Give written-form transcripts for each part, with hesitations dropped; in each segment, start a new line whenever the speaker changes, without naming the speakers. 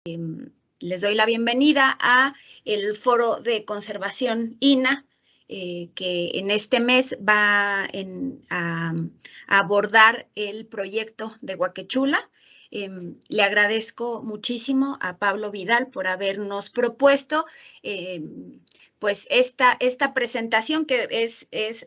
Les doy la bienvenida a el Foro de Conservación INAH, que en este mes va a abordar el proyecto de Huacachula. Le agradezco muchísimo a Pablo Vidal por habernos propuesto pues esta presentación que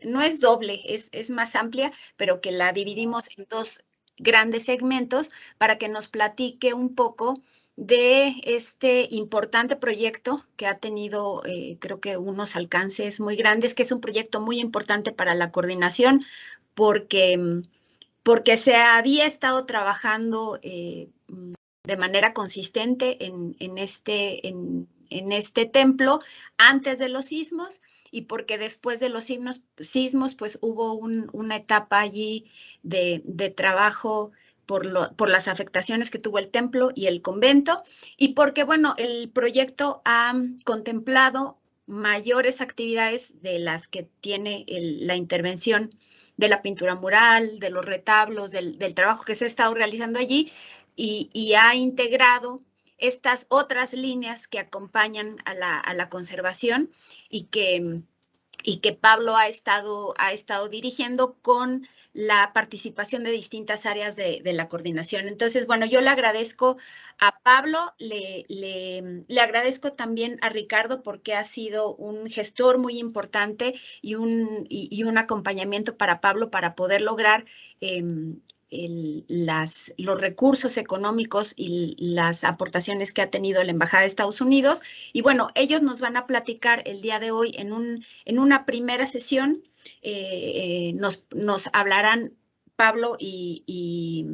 no es doble, es más amplia, pero que la dividimos en dos grandes segmentos para que nos platique un poco de este importante proyecto que ha tenido, creo que unos alcances muy grandes, que es un proyecto muy importante para la coordinación, porque se había estado trabajando de manera consistente en este templo antes de los sismos, y porque después de los sismos pues hubo una etapa allí de trabajo por las afectaciones que tuvo el templo y el convento, y porque, bueno, el proyecto ha contemplado mayores actividades de las que tiene la intervención de la pintura mural, de los retablos, del trabajo que se ha estado realizando allí, y ha integrado estas otras líneas que acompañan a la conservación y que Pablo ha estado dirigiendo con la participación de distintas áreas de la coordinación. Entonces, bueno, yo le agradezco a Pablo, le agradezco también a Ricardo, porque ha sido un gestor muy importante y un acompañamiento para Pablo para poder lograr los recursos económicos y las aportaciones que ha tenido la Embajada de Estados Unidos. Y bueno, ellos nos van a platicar el día de hoy en una primera sesión. Nos hablarán Pablo y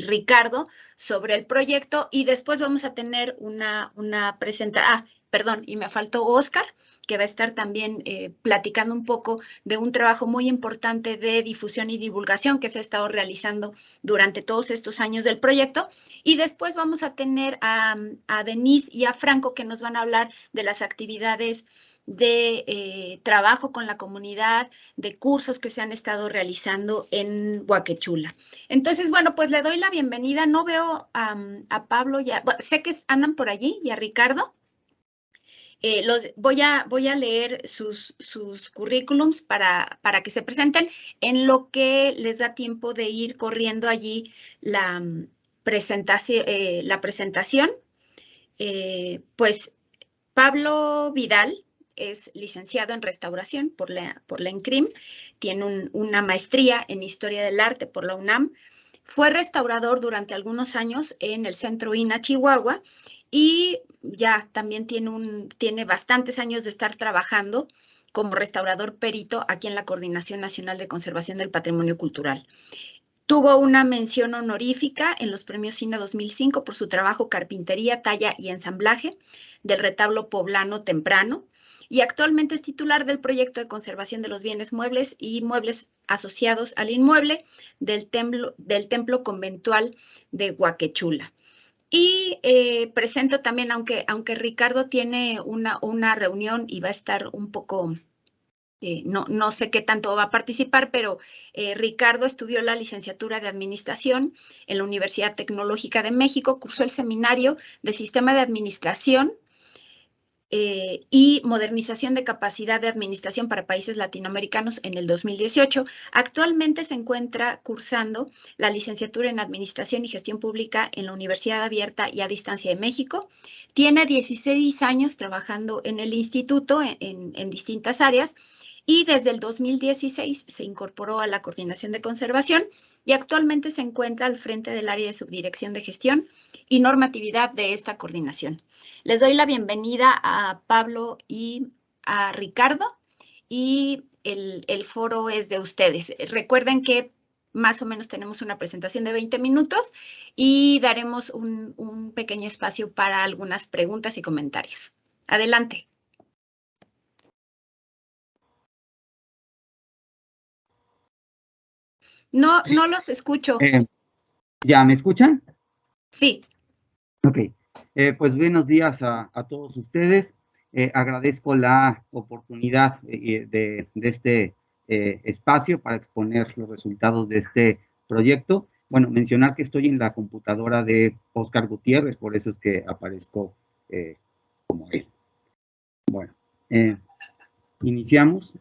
Ricardo sobre el proyecto, y después vamos a tener una presentación. Perdón, y me faltó Oscar, que va a estar también platicando un poco de un trabajo muy importante de difusión y divulgación que se ha estado realizando durante todos estos años del proyecto. Y después vamos a tener a Denise y a Franco, que nos van a hablar de las actividades de trabajo con la comunidad, de cursos que se han estado realizando en Huacachula. Entonces, bueno, pues le doy la bienvenida. No veo a Pablo ya, bueno, sé que andan por allí, y a Ricardo. Voy a leer sus currículums para que se presenten, en lo que les da tiempo de ir corriendo allí la presentación. Pues Pablo Vidal es licenciado en restauración por la INCRIM, tiene una maestría en Historia del Arte por la UNAM, fue restaurador durante algunos años en el Centro INAH Chihuahua, y ya también tiene bastantes años de estar trabajando como restaurador perito aquí en la Coordinación Nacional de Conservación del Patrimonio Cultural. Tuvo una mención honorífica en los premios CINA 2005 por su trabajo carpintería, talla y ensamblaje del retablo poblano temprano, y actualmente es titular del proyecto de conservación de los bienes muebles y muebles asociados al inmueble del templo conventual de Huacachula. Y presento también, aunque Ricardo tiene una reunión y va a estar un poco... no sé qué tanto va a participar, pero Ricardo estudió la licenciatura de Administración en la Universidad Tecnológica de México, cursó el seminario de Sistema de Administración y Modernización de Capacidad de Administración para Países Latinoamericanos en el 2018. Actualmente se encuentra cursando la licenciatura en Administración y Gestión Pública en la Universidad Abierta y a Distancia de México. Tiene 16 años trabajando en el instituto en distintas áreas, y desde el 2016 se incorporó a la Coordinación de Conservación y actualmente se encuentra al frente del área de subdirección de gestión y normatividad de esta coordinación. Les doy la bienvenida a Pablo y a Ricardo, y el foro es de ustedes. Recuerden que más o menos tenemos una presentación de 20 minutos y daremos un pequeño espacio para algunas preguntas y comentarios. Adelante. No los escucho.
¿Ya me escuchan?
Sí.
Ok. Pues buenos días a todos ustedes. Agradezco la oportunidad de este espacio para exponer los resultados de este proyecto. bueno, mencionar que estoy en la computadora de Oscar Gutiérrez, por eso es que aparezco como él. Bueno, iniciamos.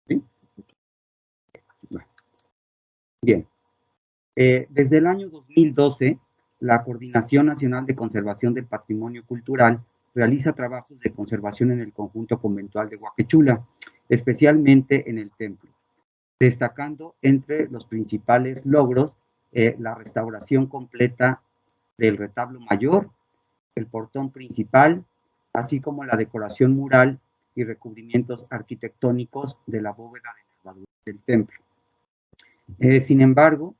¿Sí? Bueno, bien. Desde el año 2012, la Coordinación Nacional de Conservación del Patrimonio Cultural realiza trabajos de conservación en el conjunto conventual de Huacachula, especialmente en el templo, destacando entre los principales logros la restauración completa del retablo mayor, el portón principal, así como la decoración mural y recubrimientos arquitectónicos de la bóveda de nervadura del templo. Sin embargo,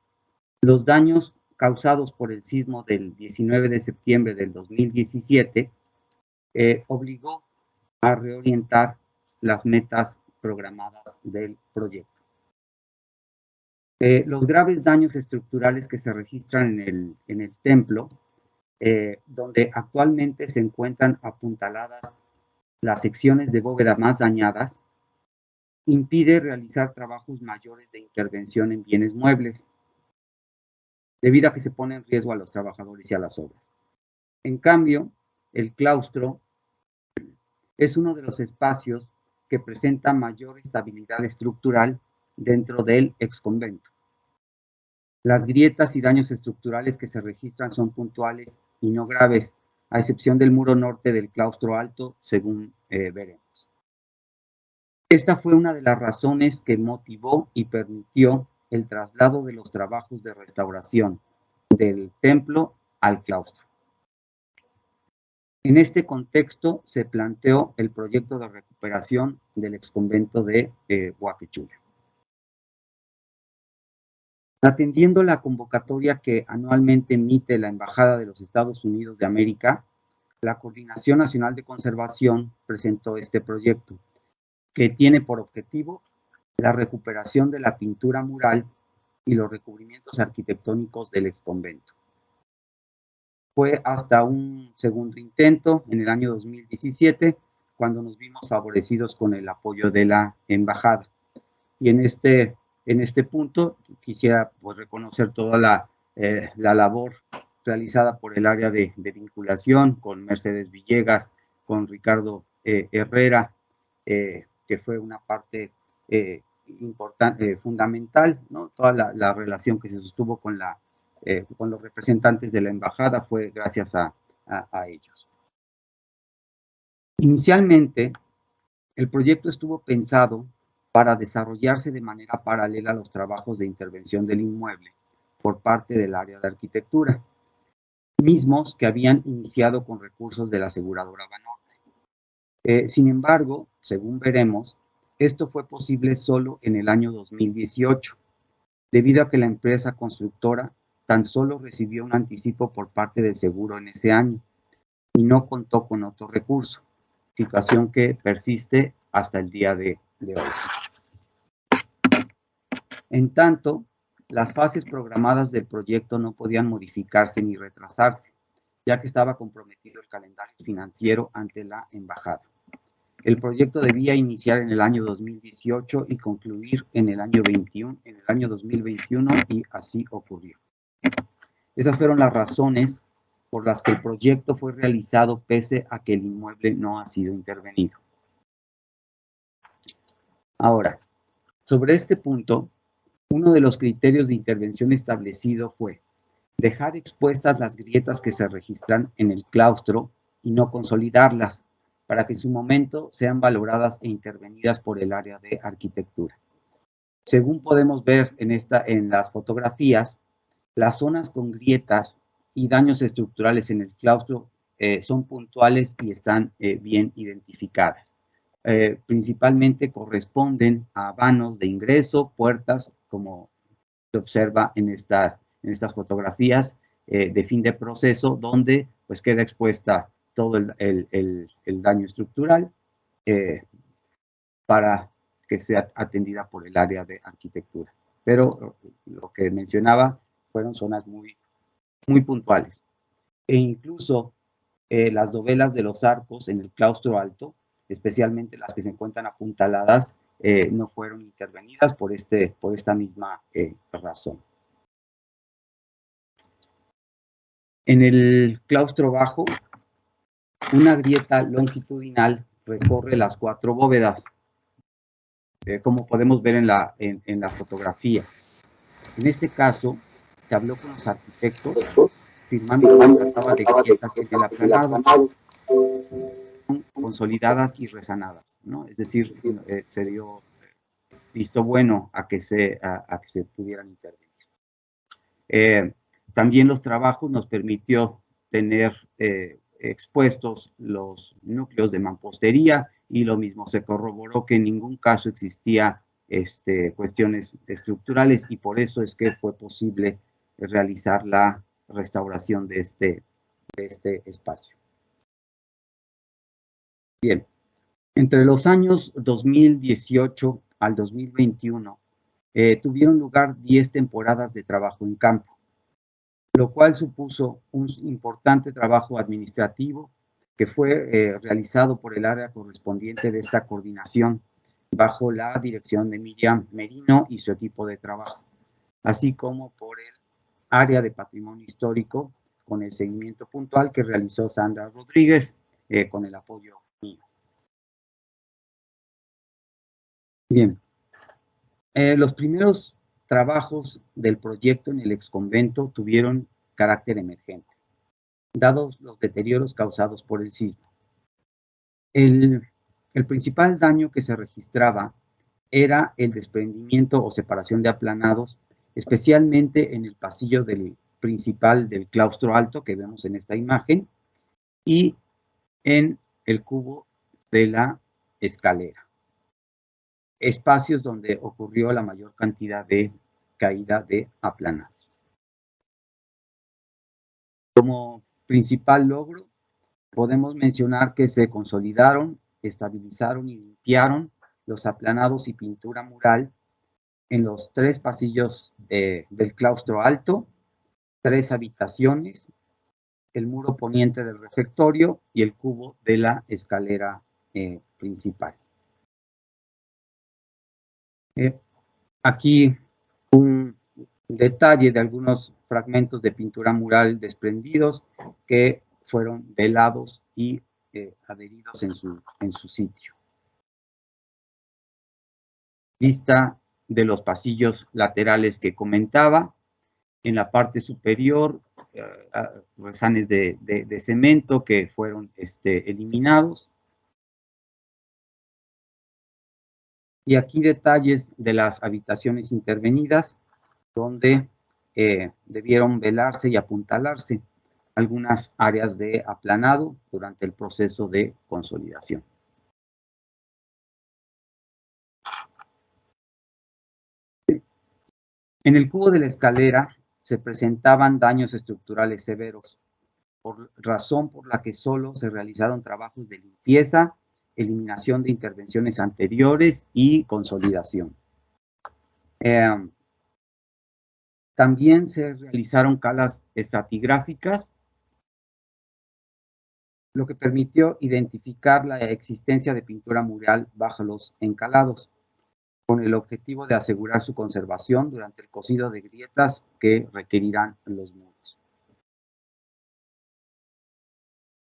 los daños causados por el sismo del 19 de septiembre del 2017 obligó a reorientar las metas programadas del proyecto. Los graves daños estructurales que se registran en el templo, donde actualmente se encuentran apuntaladas las secciones de bóveda más dañadas, impide realizar trabajos mayores de intervención en bienes muebles, debido a que se pone en riesgo a los trabajadores y a las obras. En cambio, el claustro es uno de los espacios que presenta mayor estabilidad estructural dentro del exconvento. Las grietas y daños estructurales que se registran son puntuales y no graves, a excepción del muro norte del claustro alto, según veremos. Esta fue una de las razones que motivó y permitió el traslado de los trabajos de restauración del templo al claustro. En este contexto se planteó el proyecto de recuperación del exconvento de Huacachula. Atendiendo la convocatoria que anualmente emite la Embajada de los Estados Unidos de América, la Coordinación Nacional de Conservación presentó este proyecto, que tiene por objetivo la recuperación de la pintura mural y los recubrimientos arquitectónicos del exconvento. Fue hasta un segundo intento, en el año 2017, cuando nos vimos favorecidos con el apoyo de la Embajada. Y en este punto quisiera pues, reconocer toda la labor realizada por el área de vinculación con Mercedes Villegas, con Ricardo Herrera, que fue una parte importante, fundamental, ¿no? Toda la relación que se sostuvo con los representantes de la embajada fue gracias a ellos. Inicialmente, el proyecto estuvo pensado para desarrollarse de manera paralela a los trabajos de intervención del inmueble por parte del área de arquitectura, mismos que habían iniciado con recursos de la aseguradora Banorte. Sin embargo, según veremos, esto fue posible solo en el año 2018, debido a que la empresa constructora tan solo recibió un anticipo por parte del seguro en ese año y no contó con otro recurso, situación que persiste hasta el día de hoy. En tanto, las fases programadas del proyecto no podían modificarse ni retrasarse, ya que estaba comprometido el calendario financiero ante la embajada. El proyecto debía iniciar en el año 2018 y concluir en el año 2021 y así ocurrió. Esas fueron las razones por las que el proyecto fue realizado pese a que el inmueble no ha sido intervenido. Ahora, sobre este punto, uno de los criterios de intervención establecido fue dejar expuestas las grietas que se registran en el claustro y no consolidarlas, para que en su momento sean valoradas e intervenidas por el área de arquitectura. Según podemos ver en las fotografías, las zonas con grietas y daños estructurales en el claustro son puntuales y están bien identificadas. Principalmente corresponden a vanos de ingreso, puertas, como se observa en estas fotografías de fin de proceso, donde pues queda expuesta todo el daño estructural para que sea atendida por el área de arquitectura. Pero lo que mencionaba fueron zonas muy puntuales. E incluso Las dovelas de los arcos en el claustro alto, especialmente las que se encuentran apuntaladas, no fueron intervenidas por esta misma razón. En el claustro bajo, una grieta longitudinal recorre las 4 bóvedas, como podemos ver en la fotografía. En este caso, se habló con los arquitectos, afirmando que se trataba de grietas en el aplanado, consolidadas y resanadas, ¿no? Es decir, se dio visto bueno a que se pudieran intervenir. También los trabajos nos permitió tener expuestos los núcleos de mampostería, y lo mismo se corroboró que en ningún caso existía cuestiones estructurales, y por eso es que fue posible realizar la restauración de este espacio. Bien, entre los años 2018 al 2021 tuvieron lugar 10 temporadas de trabajo en campo, lo cual supuso un importante trabajo administrativo que fue realizado por el área correspondiente de esta coordinación, bajo la dirección de Miriam Merino y su equipo de trabajo, así como por el área de patrimonio histórico, con el seguimiento puntual que realizó Sandra Rodríguez, con el apoyo mío. Bien, los primeros trabajos del proyecto en el exconvento tuvieron carácter emergente, dados los deterioros causados por el sismo. El principal daño que se registraba era el desprendimiento o separación de aplanados, especialmente en el pasillo principal del claustro alto que vemos en esta imagen, y en el cubo de la escalera, espacios donde ocurrió la mayor cantidad de caída de aplanados. Como principal logro, podemos mencionar que se consolidaron, estabilizaron y limpiaron los aplanados y pintura mural en los 3 pasillos del claustro alto, 3 habitaciones, el muro poniente del refectorio y el cubo de la escalera principal. Aquí un detalle de algunos fragmentos de pintura mural desprendidos que fueron velados y adheridos en su sitio. Vista de los pasillos laterales que comentaba. En la parte superior, rezanes de cemento que fueron eliminados. Y aquí detalles de las habitaciones intervenidas, donde debieron velarse y apuntalarse algunas áreas de aplanado durante el proceso de consolidación. En el cubo de la escalera se presentaban daños estructurales severos, por razón por la que solo se realizaron trabajos de limpieza, eliminación de intervenciones anteriores y consolidación. También se realizaron calas estratigráficas, lo que permitió identificar la existencia de pintura mural bajo los encalados, con el objetivo de asegurar su conservación durante el cosido de grietas que requerirán los muros.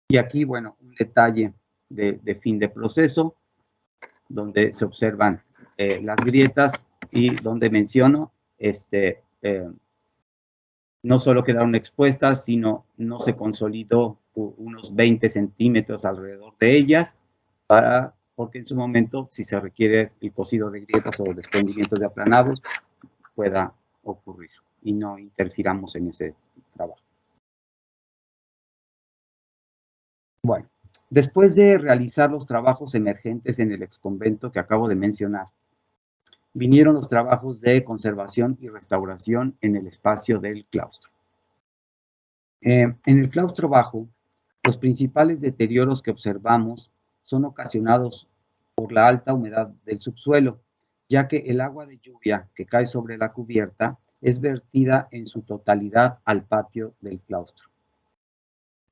Y aquí, bueno, un detalle de fin de proceso, donde se observan las grietas y donde menciono, no solo quedaron expuestas, sino no se consolidó unos 20 centímetros alrededor de ellas, porque en su momento, si se requiere el cosido de grietas o desprendimientos de aplanados, pueda ocurrir y no interfiramos en ese trabajo. Bueno, después de realizar los trabajos emergentes en el exconvento que acabo de mencionar, vinieron los trabajos de conservación y restauración en el espacio del claustro. En el claustro bajo, los principales deterioros que observamos son ocasionados por la alta humedad del subsuelo, ya que el agua de lluvia que cae sobre la cubierta es vertida en su totalidad al patio del claustro.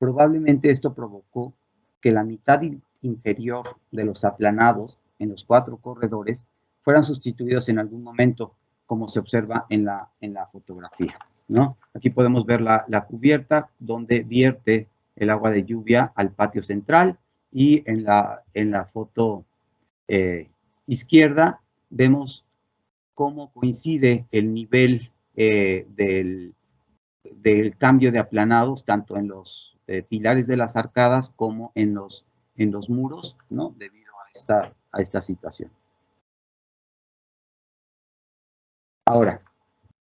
Probablemente esto provocó que la mitad inferior de los aplanados en los 4 corredores fueran sustituidos en algún momento, como se observa en la fotografía, ¿no? Aquí podemos ver la cubierta donde vierte el agua de lluvia al patio central, y en la foto izquierda vemos cómo coincide el nivel del cambio de aplanados, tanto en los pilares de las arcadas como en los muros, ¿no? Debido a esta situación. Ahora,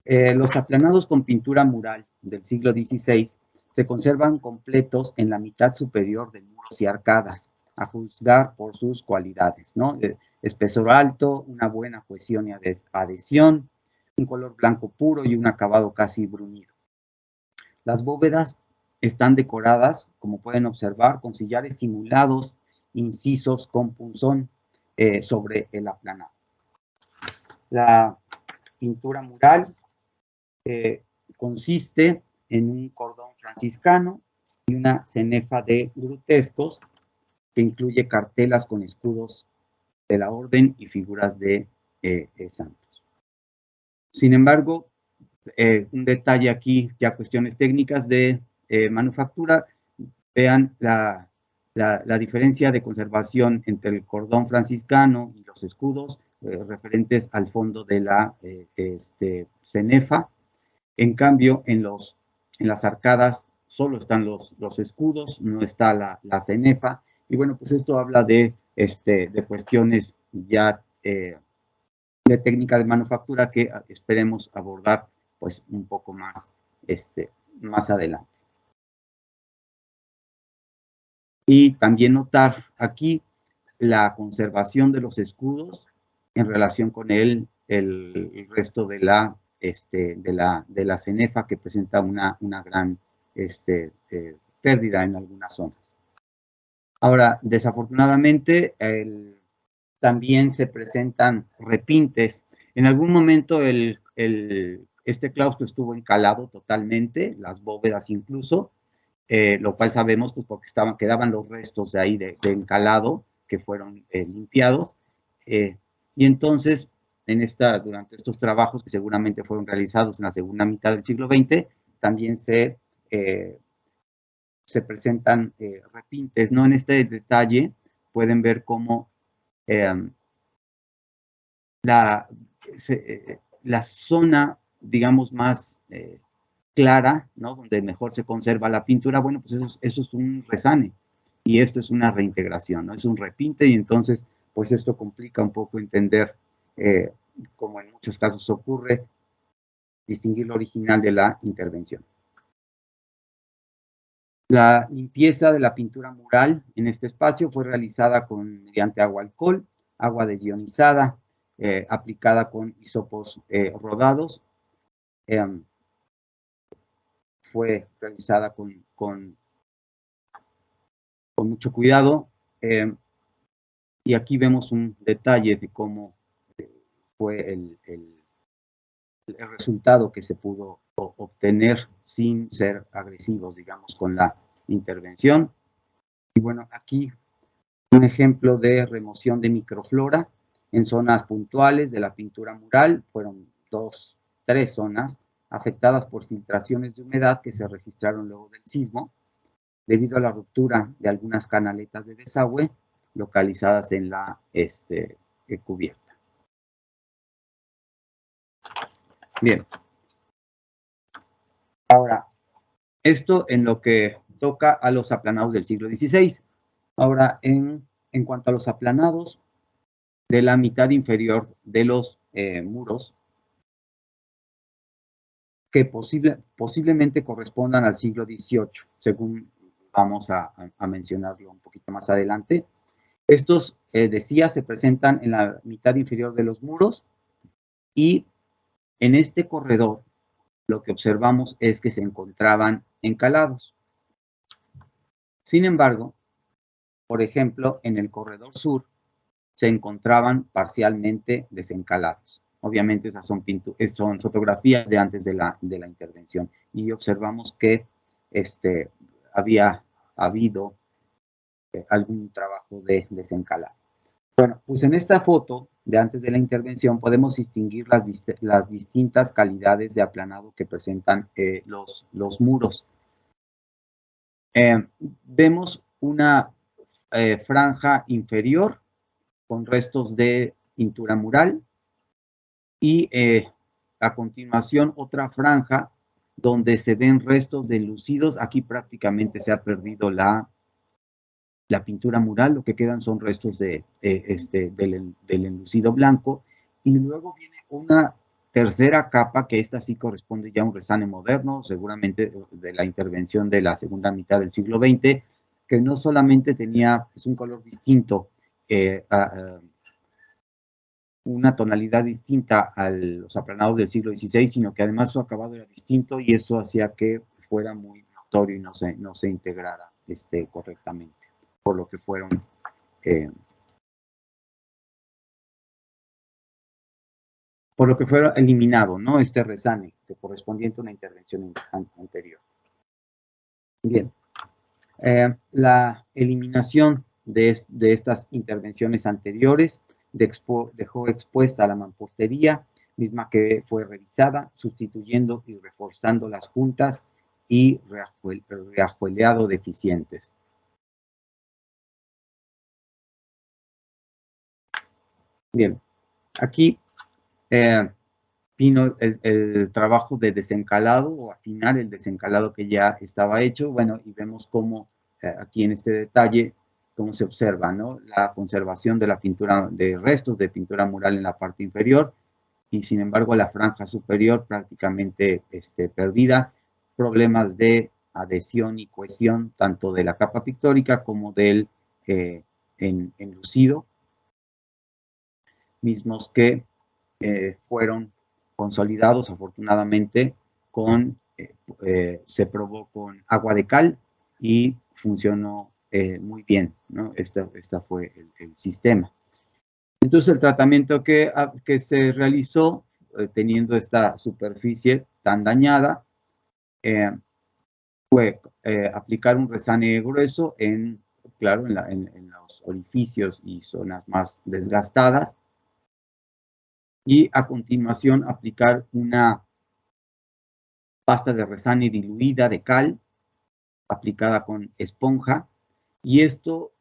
los aplanados con pintura mural del siglo XVI se conservan completos en la mitad superior de muros y arcadas, a juzgar por sus cualidades, ¿no? Espesor alto, una buena cohesión y adhesión, un color blanco puro y un acabado casi bruñido. Las bóvedas están decoradas, como pueden observar, con sillares simulados, incisos con punzón sobre el aplanado. La pintura mural consiste en un cordón franciscano y una cenefa de grutescos que incluye cartelas con escudos de la orden y figuras de santos. Sin embargo, un detalle aquí, ya cuestiones técnicas de manufactura, vean la diferencia de conservación entre el cordón franciscano y los escudos referentes al fondo de la cenefa. En cambio, en las arcadas solo están los escudos, no está la cenefa, y bueno, pues esto habla de cuestiones ya de técnica de manufactura que esperemos abordar pues un poco más, más adelante. Y también notar aquí la conservación de los escudos en relación con el resto de la cenefa, que presenta una gran pérdida en algunas zonas. Ahora, desafortunadamente, también se presentan repintes. En algún momento este claustro estuvo encalado totalmente, las bóvedas incluso, lo cual sabemos pues, porque quedaban los restos de ahí de encalado que fueron limpiados. Y entonces, durante estos trabajos que seguramente fueron realizados en la segunda mitad del siglo XX, también se presentan repintes, ¿no? En este detalle pueden ver cómo la zona, digamos, más clara, ¿no? Donde mejor se conserva la pintura, bueno, pues eso es un resane, y esto es una reintegración, ¿no? Es un repinte, y entonces, pues esto complica un poco entender, como en muchos casos ocurre, distinguir lo original de la intervención. La limpieza de la pintura mural en este espacio fue realizada mediante agua alcohol, agua desionizada, aplicada con hisopos rodados. Fue realizada con mucho cuidado. Y aquí vemos un detalle de cómo fue el resultado que se pudo obtener sin ser agresivos, digamos, con la intervención. Y bueno, aquí un ejemplo de remoción de microflora en zonas puntuales de la pintura mural. Fueron 3 zonas afectadas por filtraciones de humedad que se registraron luego del sismo, debido a la ruptura de algunas canaletas de desagüe localizadas en la cubierta. Bien. Ahora, esto en lo que toca a los aplanados del siglo XVI. Ahora, en cuanto a los aplanados de la mitad inferior de los muros, que posiblemente correspondan al siglo XVIII, según vamos a mencionarlo un poquito más adelante. Estos, decía, se presentan en la mitad inferior de los muros, y en este corredor lo que observamos es que se encontraban encalados. Sin embargo, por ejemplo, en el corredor sur se encontraban parcialmente desencalados. Obviamente esas son fotografías de antes de la intervención, y observamos que había habido algún trabajo de desencalado. Bueno, pues en esta foto de antes de la intervención podemos distinguir las distintas calidades de aplanado que presentan los muros. Vemos una franja inferior con restos de pintura mural y a continuación otra franja donde se ven restos de enlucidos. Aquí prácticamente se ha perdido la pintura mural, lo que quedan son restos del enlucido blanco, y luego viene una tercera capa, que esta sí corresponde ya a un resane moderno, seguramente de la intervención de la segunda mitad del siglo XX, que no solamente tenía un color distinto, una tonalidad distinta a los aplanados del siglo XVI, sino que además su acabado era distinto y eso hacía que fuera muy notorio y no se integrara correctamente, por lo que fueron eliminado, ¿no? Este resane, que correspondiente a una intervención anterior. Bien. La eliminación de estas intervenciones anteriores dejó expuesta la mampostería, misma que fue revisada, sustituyendo y reforzando las juntas y reajueleado deficientes. Bien, aquí vino el trabajo de desencalado o afinar el desencalado que ya estaba hecho. Bueno, y vemos cómo aquí en este detalle, cómo se observa, ¿no? La conservación de la pintura, de restos de pintura mural en la parte inferior, y sin embargo la franja superior prácticamente perdida, problemas de adhesión y cohesión tanto de la capa pictórica como del enlucido, mismos que fueron consolidados afortunadamente se probó con agua de cal y funcionó muy bien, ¿no? Este fue el sistema. Entonces el tratamiento que se realizó teniendo esta superficie tan dañada fue aplicar un resane grueso claro, en los orificios y zonas más desgastadas, y a continuación aplicar una pasta de resane diluida de cal aplicada con esponja, y esto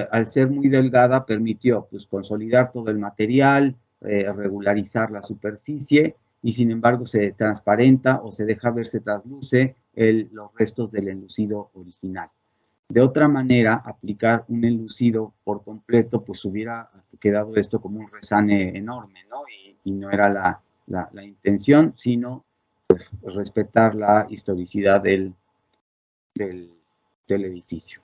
al ser muy delgada permitió pues consolidar todo el material, regularizar la superficie, y sin embargo se transparenta o se deja ver, se trasluce los restos del enlucido original. De otra manera, aplicar un enlucido por completo, pues hubiera quedado esto como un resane enorme, ¿no? Y no era la intención, sino pues, respetar la historicidad del edificio.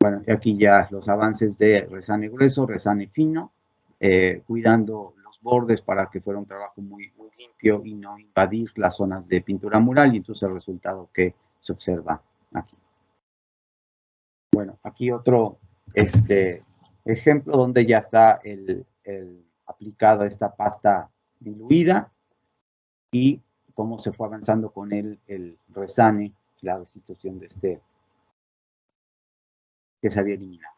Bueno, aquí ya los avances de resane grueso, resane fino, cuidando los bordes para que fuera un trabajo muy, muy limpio y no invadir las zonas de pintura mural, y entonces el resultado que se observa aquí. Bueno, aquí otro ejemplo donde ya está aplicada esta pasta diluida y cómo se fue avanzando con el resane, la restitución de que se había eliminado.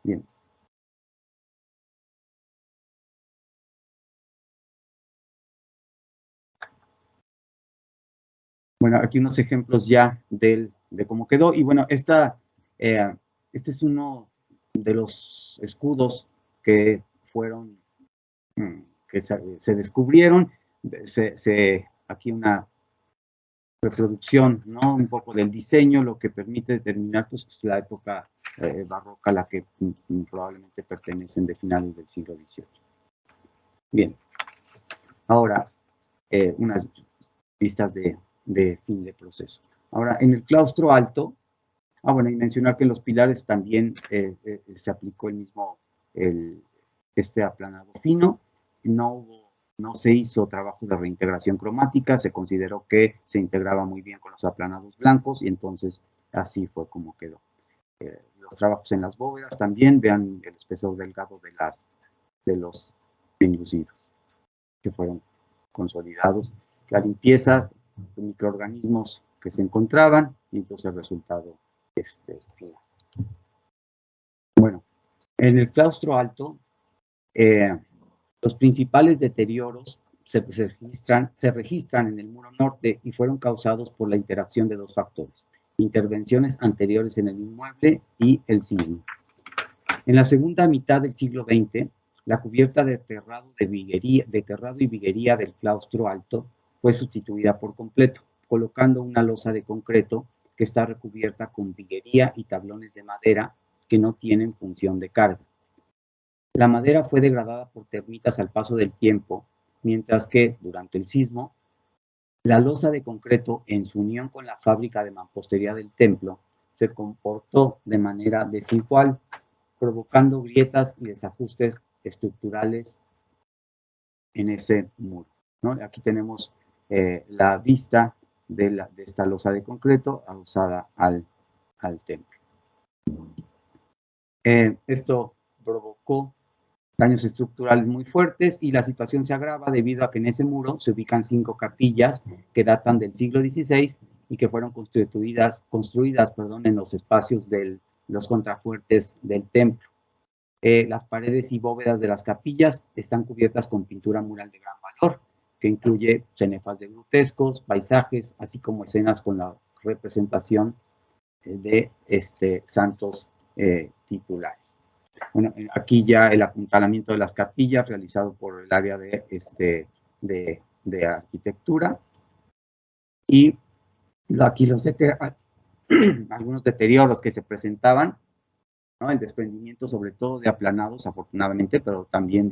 Bien. Bueno, aquí unos ejemplos ya de cómo quedó. Y bueno, este es uno de los escudos que fueron, que se descubrieron. Aquí una reproducción, ¿no? Un poco del diseño, lo que permite determinar pues, la época barroca a la que probablemente pertenecen de finales del siglo XVIII. Bien, ahora unas vistas de fin de proceso. Ahora, en el claustro alto, bueno, y mencionar que en los pilares también se aplicó el mismo, este aplanado fino, no se hizo trabajo de reintegración cromática, se consideró que se integraba muy bien con los aplanados blancos, y entonces así fue como quedó. Los trabajos en las bóvedas también, vean el espesor delgado de los enlucidos que fueron consolidados. La limpieza microorganismos que se encontraban y entonces el resultado final. Bueno, en el claustro alto, los principales deterioros se registran en el muro norte y fueron causados por la interacción de dos factores: intervenciones anteriores en el inmueble y el sismo. En la segunda mitad del siglo XX, la cubierta de terrado y viguería del claustro alto fue sustituida por completo, colocando una losa de concreto que está recubierta con viguería y tablones de madera que no tienen función de carga. La madera fue degradada por termitas al paso del tiempo, mientras que, durante el sismo, la losa de concreto, en su unión con la fábrica de mampostería del templo, se comportó de manera desigual, provocando grietas y desajustes estructurales en ese muro, ¿no? Aquí tenemos la vista de esta losa de concreto adosada al templo. Esto provocó daños estructurales muy fuertes y la situación se agrava debido a que en ese muro se ubican 5 capillas que datan del siglo XVI y que fueron construidas en los espacios de los contrafuertes del templo. Las paredes y bóvedas de las capillas están cubiertas con pintura mural de gran valor, que incluye cenefas de grutescos, paisajes, así como escenas con la representación de santos titulares. Bueno, aquí ya el apuntalamiento de las capillas realizado por el área de arquitectura. Y aquí algunos deterioros que se presentaban, ¿no? El desprendimiento sobre todo de aplanados, afortunadamente, pero también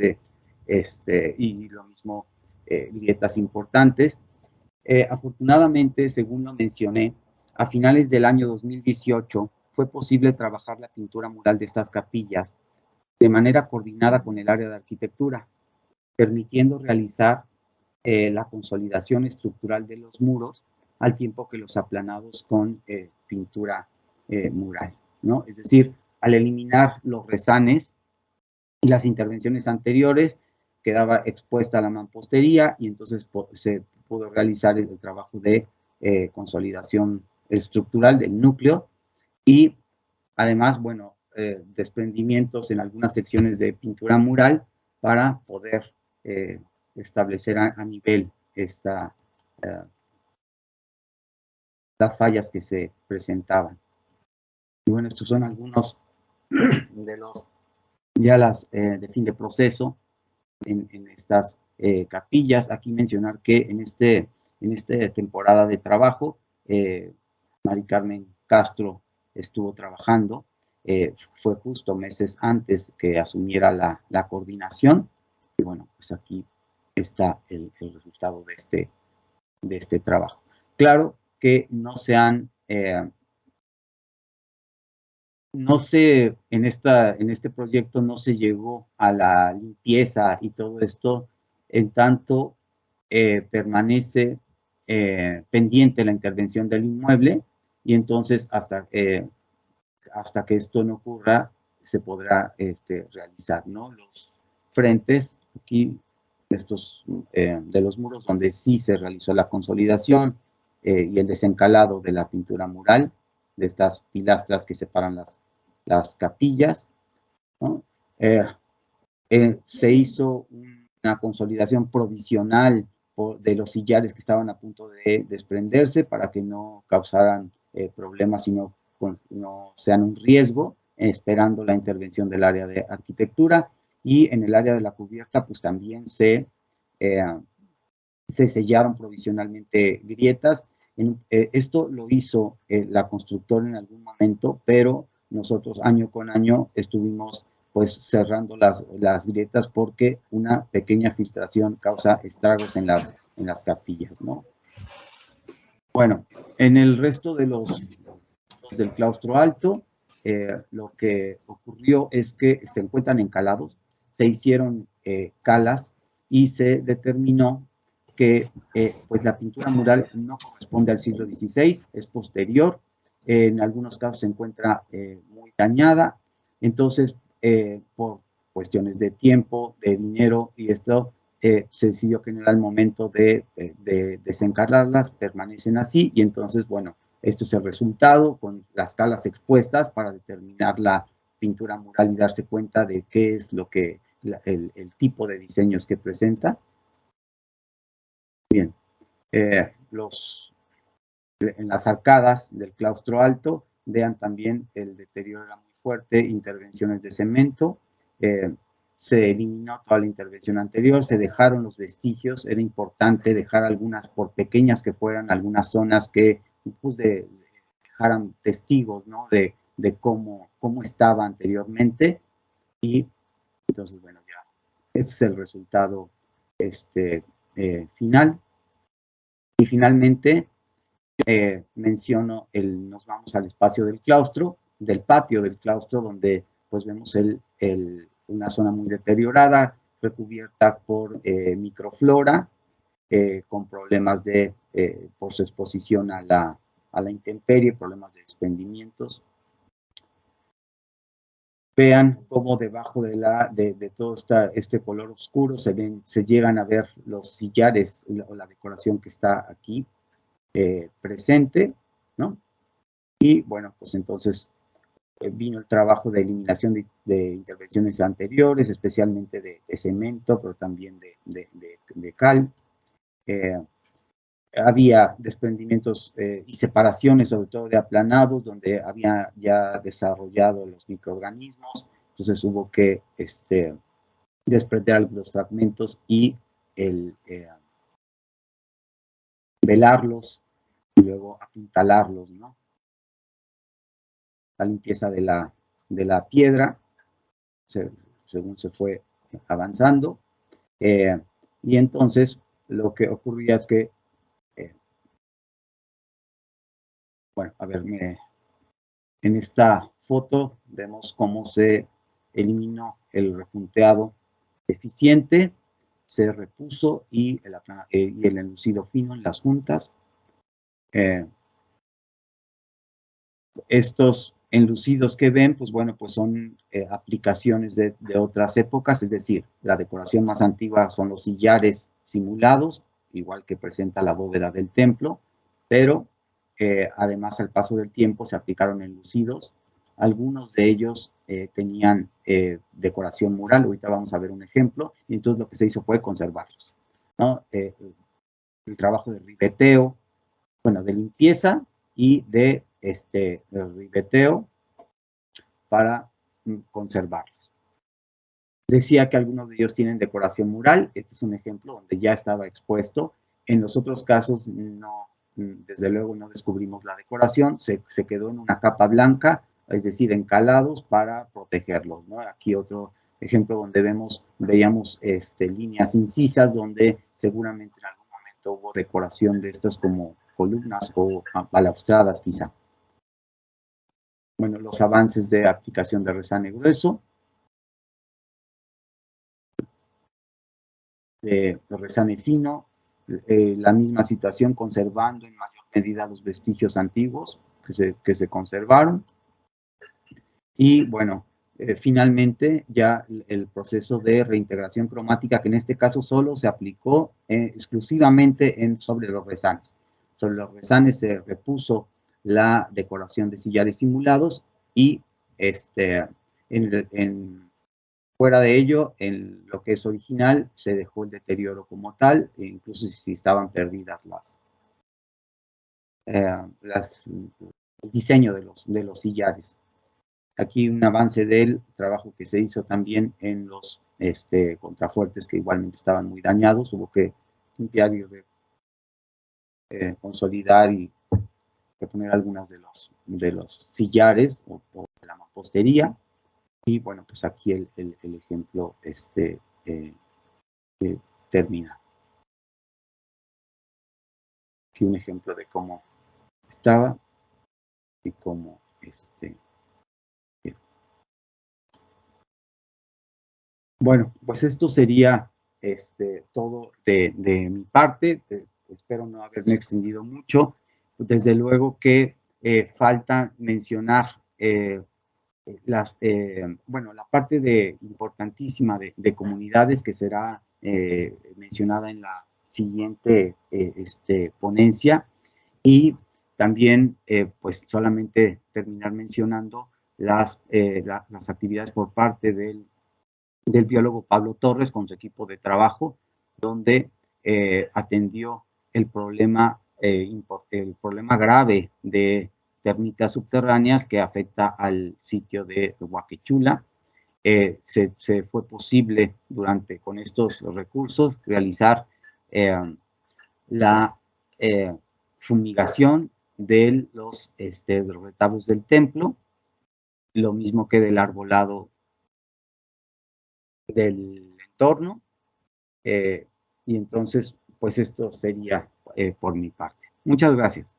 y lo mismo, grietas importantes. Afortunadamente, según lo mencioné, a finales del año 2018 fue posible trabajar la pintura mural de estas capillas de manera coordinada con el área de arquitectura, permitiendo realizar la consolidación estructural de los muros al tiempo que los aplanados con pintura mural, ¿no? Es decir, al eliminar los rezanes y las intervenciones anteriores, quedaba expuesta la mampostería y entonces se pudo realizar el trabajo de consolidación estructural del núcleo y además, bueno, desprendimientos en algunas secciones de pintura mural para poder establecer a nivel las fallas que se presentaban. Y bueno, estos son algunos de los de fin de proceso en estas capillas. Aquí mencionar que en esta temporada de trabajo, Mari Carmen Castro estuvo trabajando, fue justo meses antes que asumiera la coordinación, y bueno, pues aquí está el resultado de este trabajo. Claro que no se han, en este proyecto no se llegó a la limpieza y todo esto, en tanto permanece pendiente la intervención del inmueble y entonces hasta que esto no ocurra se podrá realizar, ¿no? Los frentes aquí, estos de los muros donde sí se realizó la consolidación y el desencalado de la pintura mural, de estas pilastras que separan las capillas, ¿no? Se hizo una consolidación provisional de los sillares que estaban a punto de desprenderse para que no causaran problemas y no sean un riesgo, esperando la intervención del área de arquitectura. Y en el área de la cubierta, pues también se sellaron provisionalmente grietas. Esto lo hizo la constructora en algún momento, pero nosotros año con año estuvimos pues cerrando las grietas porque una pequeña filtración causa estragos en las capillas, ¿no? Bueno, en el resto de del claustro alto, lo que ocurrió es que se encuentran encalados, se hicieron calas y se determinó que pues la pintura mural no corresponde al siglo XVI, es posterior, en algunos casos se encuentra muy dañada, entonces por cuestiones de tiempo, de dinero y esto, se decidió que no era el momento de desencarlarlas, permanecen así, y entonces, bueno, esto es el resultado con las calas expuestas para determinar la pintura mural y darse cuenta de qué es lo que, el tipo de diseños que presenta. Bien, en las arcadas del claustro alto, vean también el deterioro era muy fuerte, intervenciones de cemento, se eliminó toda la intervención anterior, se dejaron los vestigios, era importante dejar algunas, por pequeñas que fueran, algunas zonas que pues, dejaran testigos, ¿no? de cómo estaba anteriormente, y entonces, bueno, ya, este es el resultado final. Y finalmente, menciono, nos vamos al espacio del claustro, del patio del claustro, donde pues vemos una zona muy deteriorada, recubierta por microflora, con problemas por su exposición a la intemperie, problemas de desprendimientos. Vean cómo debajo de todo este color oscuro se llegan a ver los sillares o la decoración que está aquí presente, ¿no? Y bueno, pues entonces vino el trabajo de eliminación de intervenciones anteriores, especialmente de cemento, pero también de cal. Había desprendimientos y separaciones, sobre todo de aplanados, donde había ya desarrollado los microorganismos, entonces hubo que desprender algunos fragmentos y velarlos y luego apuntalarlos, ¿no? La limpieza de la piedra, según se fue avanzando, y entonces lo que ocurría es que, bueno, a ver, en esta foto vemos cómo se eliminó el repunteado deficiente, se repuso y el enlucido fino en las juntas. Estos enlucidos que ven, pues bueno, pues son aplicaciones de otras épocas, es decir, la decoración más antigua son los sillares simulados, igual que presenta la bóveda del templo, pero además al paso del tiempo se aplicaron enlucidos. Algunos de ellos tenían decoración mural, ahorita vamos a ver un ejemplo, y entonces lo que se hizo fue conservarlos, ¿no? El trabajo de ribeteo, bueno, de limpieza y de ribeteo para conservarlos. Decía que algunos de ellos tienen decoración mural, este es un ejemplo donde ya estaba expuesto. En los otros casos, no, desde luego no descubrimos la decoración, se quedó en una capa blanca, es decir, encalados para protegerlos, ¿no? Aquí otro ejemplo donde veíamos líneas incisas, donde seguramente en algún momento hubo decoración de estas como columnas o balaustradas quizá. Bueno, los avances de aplicación de resane grueso, de resane fino, la misma situación conservando en mayor medida los vestigios antiguos que se conservaron. Y bueno, finalmente ya el proceso de reintegración cromática, que en este caso solo se aplicó exclusivamente sobre los resanes. Sobre los resanes se repuso la decoración de sillares simulados y fuera de ello, en lo que es original, se dejó el deterioro como tal, e incluso si estaban perdidas el diseño de los sillares. Aquí un avance del trabajo que se hizo también en los contrafuertes que igualmente estaban muy dañados, hubo que limpiar y consolidar y reponer algunas de los sillares o de la mampostería. Y bueno, pues aquí el ejemplo termina. Aquí un ejemplo de cómo estaba y cómo bueno, pues esto sería todo de mi parte. Espero no haberme extendido mucho. Desde luego que falta mencionar la parte importantísima de comunidades, que será mencionada en la siguiente ponencia. Y también, pues solamente terminar mencionando las actividades por parte del biólogo Pablo Torres con su equipo de trabajo, donde atendió el problema grave de termitas subterráneas que afecta al sitio de Huaquechula. Se fue posible con estos recursos realizar la fumigación de los retablos del templo, lo mismo que del arbolado del entorno, y entonces, pues esto sería por mi parte. Muchas gracias.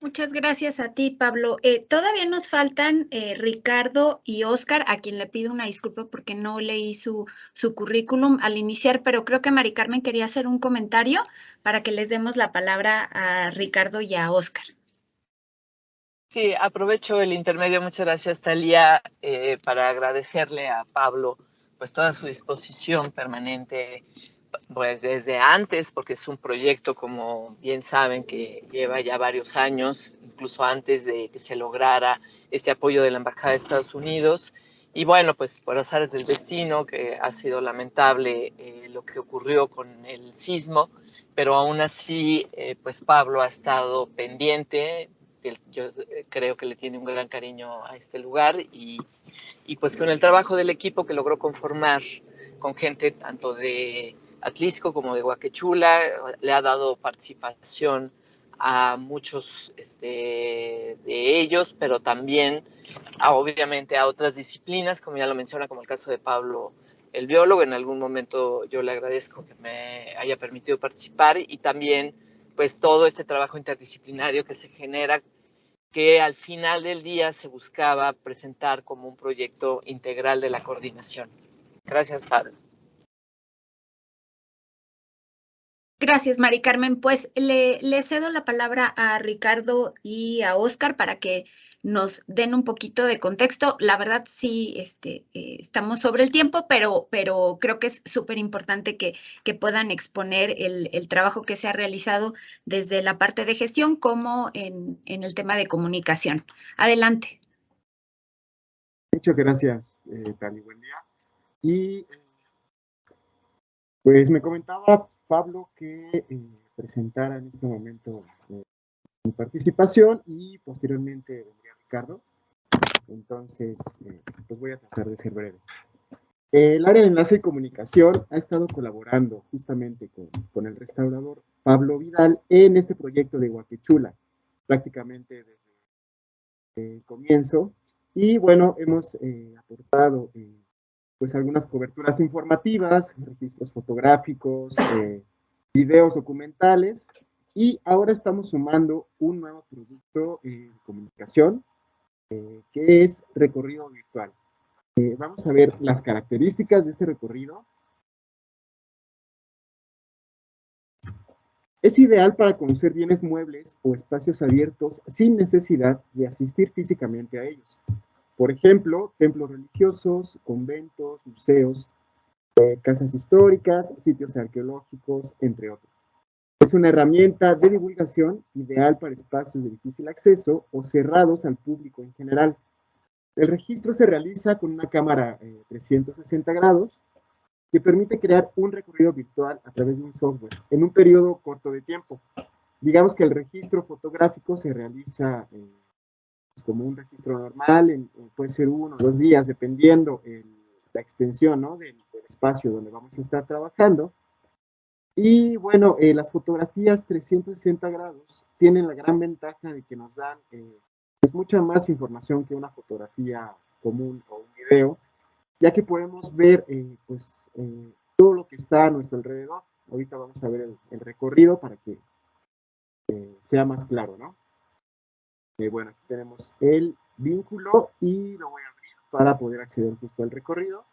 Muchas gracias a ti, Pablo. Todavía nos faltan Ricardo y Óscar, a quien le pido una disculpa porque no leí su currículum al iniciar, pero creo que Mari Carmen quería hacer un comentario para que les demos la palabra a Ricardo y a Óscar.
Sí, aprovecho el intermedio, muchas gracias, Thalía, para agradecerle a Pablo pues toda su disposición permanente, pues desde antes, porque es un proyecto, como bien saben, que lleva ya varios años, incluso antes de que se lograra este apoyo de la Embajada de Estados Unidos. Y bueno, pues por azares del destino, que ha sido lamentable lo que ocurrió con el sismo, pero aún así, pues Pablo ha estado pendiente. Yo creo que le tiene un gran cariño a este lugar y pues con el trabajo del equipo que logró conformar con gente tanto de Atlisco como de Huaquechula, le ha dado participación a muchos de ellos, pero también obviamente a otras disciplinas, como ya lo menciona, como el caso de Pablo, el biólogo. En algún momento yo le agradezco que me haya permitido participar, y también pues todo este trabajo interdisciplinario que se genera, que al final del día se buscaba presentar como un proyecto integral de la coordinación. Gracias, Pablo.
Gracias, Mari Carmen. Pues le cedo la palabra a Ricardo y a Óscar para que nos den un poquito de contexto. La verdad, sí, estamos sobre el tiempo, pero creo que es súper importante que puedan exponer el trabajo que se ha realizado desde la parte de gestión como en el tema de comunicación. Adelante.
Muchas gracias, Tani, buen día. Y pues me comentaba Pablo que presentara en este momento mi participación, y posteriormente vendría Ricardo. Entonces, pues voy a tratar de ser breve. El área de enlace y comunicación ha estado colaborando justamente con el restaurador Pablo Vidal en este proyecto de Huaquechula, prácticamente desde el comienzo. Y bueno, hemos aportado pues algunas coberturas informativas, registros fotográficos, videos documentales, y ahora estamos sumando un nuevo producto de comunicación, que es recorrido virtual. Vamos a ver las características de este recorrido. Es ideal para conocer bienes muebles o espacios abiertos sin necesidad de asistir físicamente a ellos. Por ejemplo, templos religiosos, conventos, museos, casas históricas, sitios arqueológicos, entre otros. Es una herramienta de divulgación ideal para espacios de difícil acceso o cerrados al público en general. El registro se realiza con una cámara 360 grados que permite crear un recorrido virtual a través de un software en un periodo corto de tiempo. Digamos que el registro fotográfico se realiza como un registro normal, puede ser 1 o 2 días, dependiendo la extensión, ¿no?, del espacio donde vamos a estar trabajando. Y bueno, las fotografías 360 grados tienen la gran ventaja de que nos dan pues mucha más información que una fotografía común o un video, ya que podemos ver pues todo lo que está a nuestro alrededor. Ahorita vamos a ver el recorrido para que sea más claro, ¿no? Bueno, aquí tenemos el vínculo y lo voy a abrir para poder acceder justo al recorrido.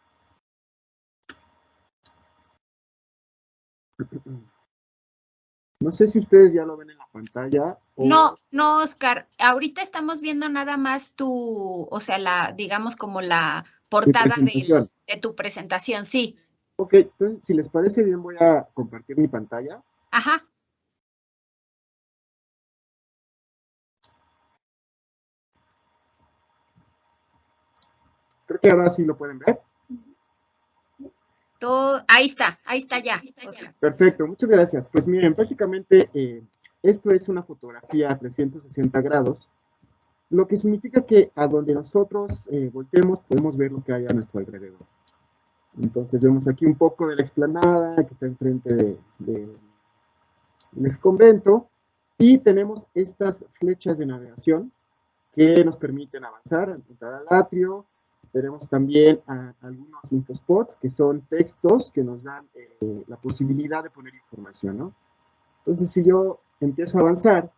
No sé si ustedes ya lo ven en la pantalla.
No, Óscar, ahorita estamos viendo nada más o sea, digamos como la portada
presentación.
de tu presentación, sí.
Ok, entonces, si les parece bien, voy a compartir mi pantalla.
Ajá.
Creo que ahora sí lo pueden ver.
Ahí está ya. Oscar.
Perfecto, muchas gracias. Pues miren, prácticamente esto es una fotografía a 360 grados, lo que significa que a donde nosotros volteemos podemos ver lo que hay a nuestro alrededor. Entonces vemos aquí un poco de la explanada que está enfrente del ex convento y tenemos estas flechas de navegación que nos permiten avanzar, entrar al atrio. Tenemos también algunos infospots que son textos que nos dan la posibilidad de poner información, ¿no? Entonces, si yo empiezo a avanzar,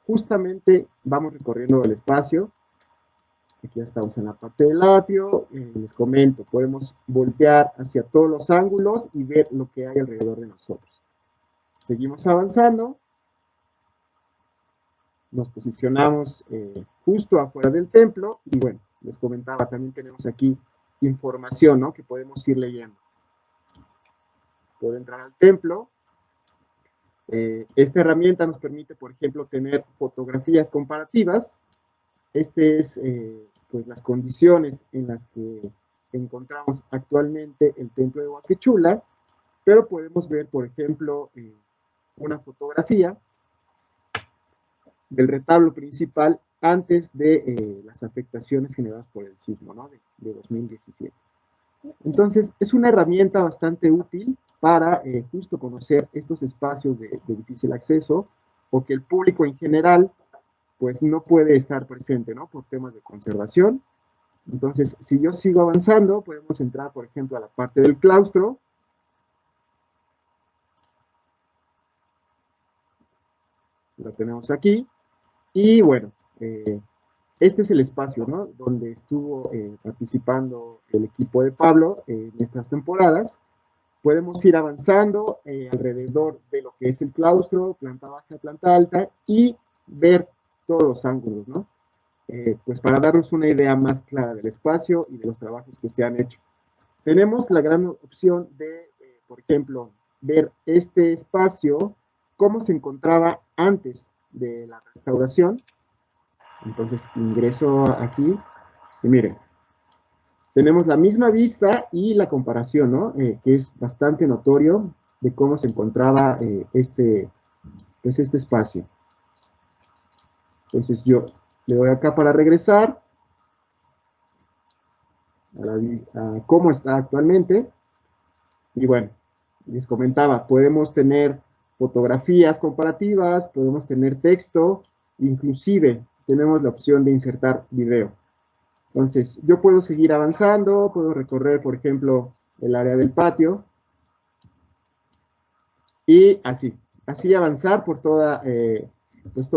justamente vamos recorriendo el espacio. Aquí ya estamos en la parte del atrio. Les comento, podemos voltear hacia todos los ángulos y ver lo que hay alrededor de nosotros. Seguimos avanzando. Nos posicionamos justo afuera del templo y bueno, les comentaba, también tenemos aquí información, ¿no? Que podemos ir leyendo. Puedo entrar al templo. Esta herramienta nos permite, por ejemplo, tener fotografías comparativas. Este es, pues, las condiciones en las que encontramos actualmente el templo de Huacachula, pero podemos ver, por ejemplo, una fotografía del retablo principal antes de las afectaciones generadas por el sismo, ¿no? de 2017. Entonces, es una herramienta bastante útil para justo conocer estos espacios de difícil acceso, porque el público en general, pues no puede estar presente, ¿no? Por temas de conservación. Entonces, si yo sigo avanzando, podemos entrar, por ejemplo, a la parte del claustro. Lo tenemos aquí. Y bueno, este es el espacio, ¿no? Donde estuvo participando el equipo de Pablo en estas temporadas. Podemos ir avanzando alrededor de lo que es el claustro, planta baja, planta alta, y ver todos los ángulos, ¿no? Pues para darnos una idea más clara del espacio y de los trabajos que se han hecho. Tenemos la gran opción de, por ejemplo, ver este espacio, cómo se encontraba antes de la restauración. Entonces ingreso aquí y miren, tenemos la misma vista y la comparación, ¿no? Que es bastante notorio de cómo se encontraba este espacio. Entonces yo le doy acá para regresar a cómo está actualmente. Y bueno, les comentaba, podemos tener fotografías comparativas, podemos tener texto, inclusive tenemos la opción de insertar video. Entonces, yo puedo seguir avanzando, puedo recorrer, por ejemplo, el área del patio, y así avanzar por toda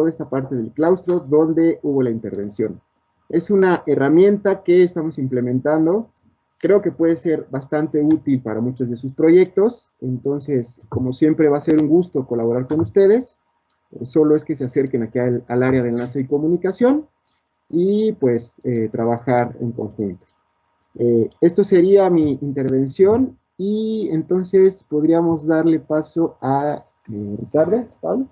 esta parte del claustro donde hubo la intervención. Es una herramienta que estamos implementando. Creo que puede ser bastante útil para muchos de sus proyectos. Entonces, como siempre, va a ser un gusto colaborar con ustedes. Solo es que se acerquen aquí al área de enlace y comunicación y pues trabajar en conjunto. Esto sería mi intervención y entonces podríamos darle paso a Ricardo, Pablo.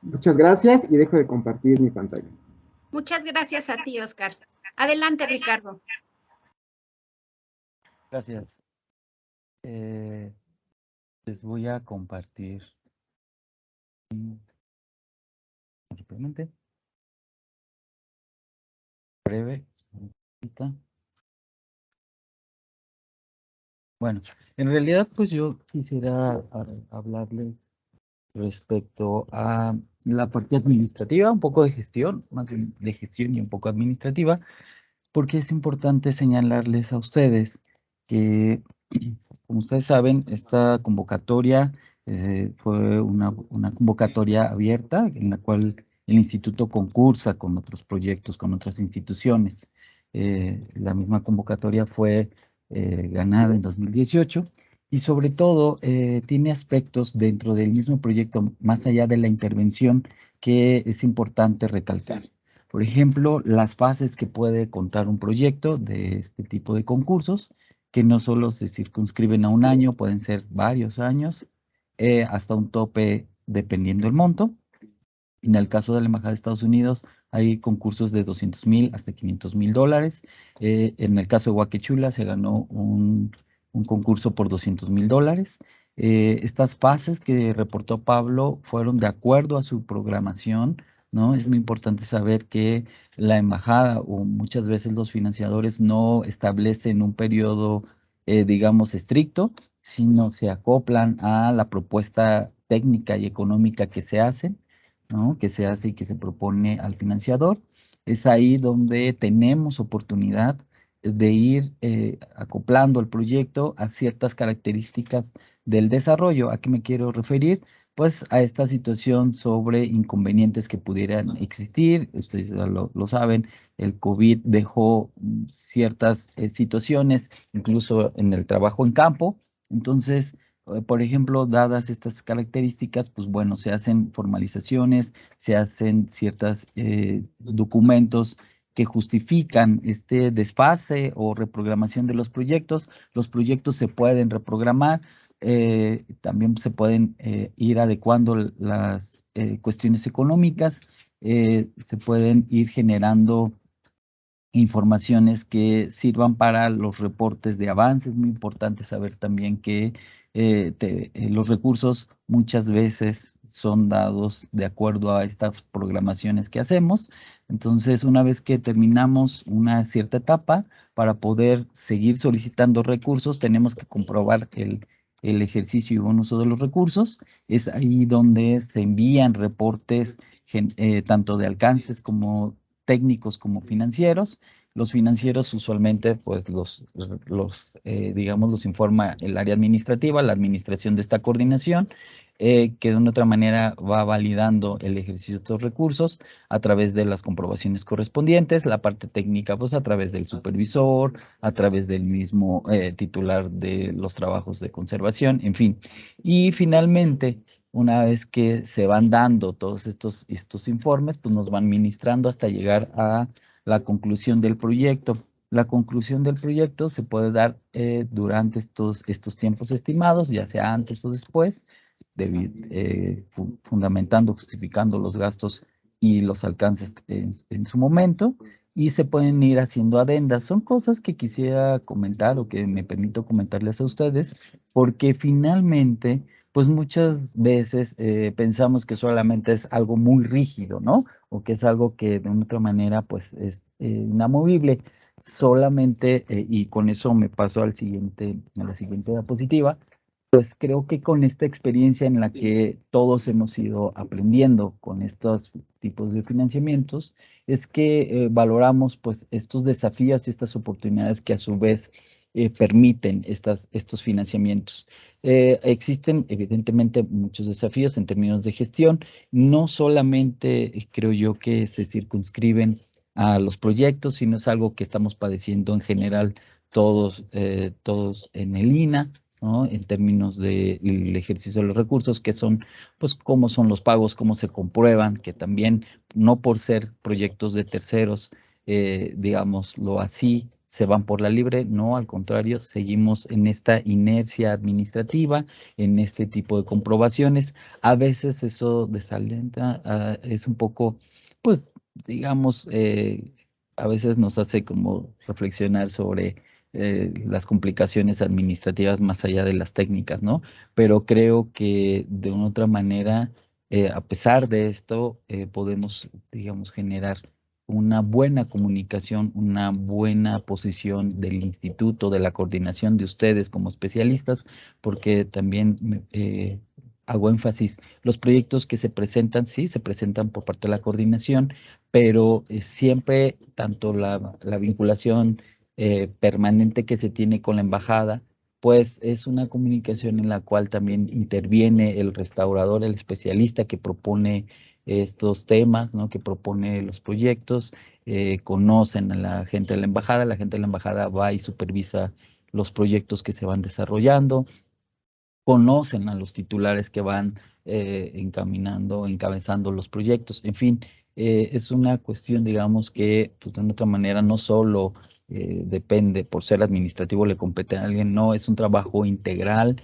Muchas gracias y dejo de compartir mi pantalla.
Muchas gracias a ti, Oscar. Adelante, Ricardo.
Gracias. Les voy a compartir rápidamente. Breve. Bueno, en realidad pues yo quisiera hablarles respecto a la parte administrativa, un poco de gestión, más bien de gestión y un poco administrativa, porque es importante señalarles a ustedes que, como ustedes saben, esta convocatoria fue una convocatoria abierta en la cual el instituto concursa con otros proyectos, con otras instituciones. La misma convocatoria fue ganada en 2018 y sobre todo tiene aspectos dentro del mismo proyecto, más allá de la intervención, que es importante recalcar. Por ejemplo, las fases que puede contar un proyecto de este tipo de concursos, que no solo se circunscriben a un año, pueden ser varios años, hasta un tope dependiendo del monto. En el caso de la Embajada de Estados Unidos, hay concursos de 200,000 hasta 500,000 dólares. En el caso de Huaquechula se ganó un concurso por 200,000 dólares. Estas fases que reportó Pablo fueron de acuerdo a su programación, ¿no? Es muy importante saber que la embajada o muchas veces los financiadores no establecen un periodo, digamos, estricto, sino se acoplan a la propuesta técnica y económica que se hace, ¿no? Que se hace y que se propone al financiador. Es ahí donde tenemos oportunidad de ir acoplando el proyecto a ciertas características del desarrollo. ¿A qué me quiero referir? Pues a esta situación sobre inconvenientes que pudieran existir. Ustedes ya lo saben, el COVID dejó ciertas situaciones, incluso en el trabajo en campo. Entonces, por ejemplo, dadas estas características, pues bueno, se hacen formalizaciones, se hacen ciertos documentos que justifican este desfase o reprogramación de los proyectos. Los proyectos se pueden reprogramar, también se pueden ir adecuando las cuestiones económicas, se pueden ir generando informaciones que sirvan para los reportes de avance. Es muy importante saber también que los recursos muchas veces son dados de acuerdo a estas programaciones que hacemos. Entonces, una vez que terminamos una cierta etapa, para poder seguir solicitando recursos, tenemos que comprobar el ejercicio y buen uso de los recursos. Es ahí donde se envían reportes tanto de alcances como técnicos como financieros. Los financieros usualmente, pues digamos, los informa el área administrativa, la administración de esta coordinación, que de una otra manera va validando el ejercicio de estos recursos a través de las comprobaciones correspondientes, la parte técnica, pues a través del supervisor, a través del mismo titular de los trabajos de conservación, en fin. Y finalmente, una vez que se van dando todos estos informes, pues nos van ministrando hasta llegar a la conclusión del proyecto. La conclusión del proyecto se puede dar durante estos tiempos estimados, ya sea antes o después, fundamentando, justificando los gastos y los alcances en su momento, y se pueden ir haciendo adendas. Son cosas que quisiera comentar o que me permito comentarles a ustedes, porque finalmente, pues muchas veces pensamos que solamente es algo muy rígido, ¿no? O que es algo que de una otra manera, pues es inamovible. Solamente, y con eso me paso a la siguiente diapositiva, pues creo que con esta experiencia en la que todos hemos ido aprendiendo con estos tipos de financiamientos, es que valoramos pues estos desafíos y estas oportunidades que a su vez permiten estos financiamientos. Existen evidentemente muchos desafíos en términos de gestión, no solamente creo yo que se circunscriben a los proyectos, sino es algo que estamos padeciendo en general todos en el INAH, ¿no? En términos del ejercicio de los recursos, que son, pues, cómo son los pagos, cómo se comprueban, que también, no por ser proyectos de terceros, digámoslo así, se van por la libre, no, al contrario, seguimos en esta inercia administrativa, en este tipo de comprobaciones. A veces eso desalenta, es un poco, pues, digamos, a veces nos hace como reflexionar sobre las complicaciones administrativas más allá de las técnicas, ¿no? Pero creo que de una otra manera, a pesar de esto, podemos, digamos, generar una buena comunicación, una buena posición del instituto, de la coordinación de ustedes como especialistas, porque también hago énfasis, los proyectos que se presentan, sí, se presentan por parte de la coordinación, pero siempre tanto la vinculación permanente que se tiene con la embajada, pues es una comunicación en la cual también interviene el restaurador, el especialista que propone estos temas, ¿no? Que propone los proyectos, conocen a la gente de la gente de la embajada va y supervisa los proyectos que se van desarrollando, conocen a los titulares que van encabezando los proyectos, en fin, es una cuestión, digamos, que pues, de otra manera no solo depende por ser administrativo le compete a alguien, no, es un trabajo integral.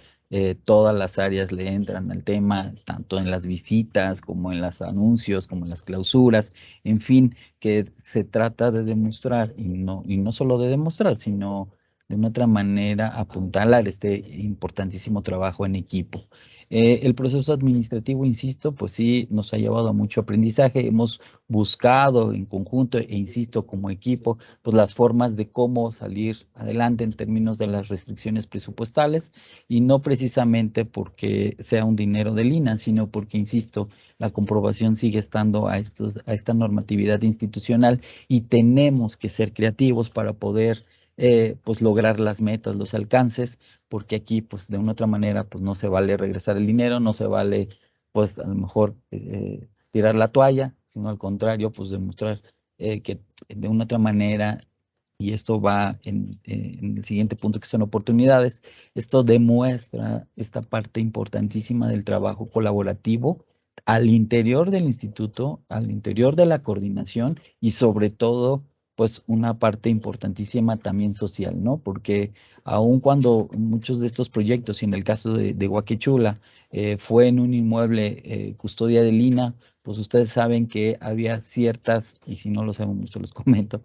Todas las áreas le entran al tema, tanto en las visitas como en los anuncios, como en las clausuras, en fin, que se trata de demostrar, y no solo de demostrar, sino de una otra manera apuntalar este importantísimo trabajo en equipo. El proceso administrativo, insisto, pues sí, nos ha llevado a mucho aprendizaje. Hemos buscado en conjunto e insisto, como equipo, pues las formas de cómo salir adelante en términos de las restricciones presupuestales y no precisamente porque sea un dinero de Lina, sino porque, insisto, la comprobación sigue estando a esta normatividad institucional y tenemos que ser creativos para poder pues lograr las metas, los alcances, porque aquí pues de una otra manera pues no se vale regresar el dinero, no se vale pues a lo mejor tirar la toalla, sino al contrario pues demostrar que de una otra manera, y esto va en el siguiente punto que son oportunidades, esto demuestra esta parte importantísima del trabajo colaborativo al interior del instituto, al interior de la coordinación y sobre todo pues una parte importantísima también social, ¿no? Porque aun cuando muchos de estos proyectos, y en el caso de Huaquechula, fue en un inmueble custodia de Lina, pues ustedes saben que había ciertas, y si no lo saben mucho los comento,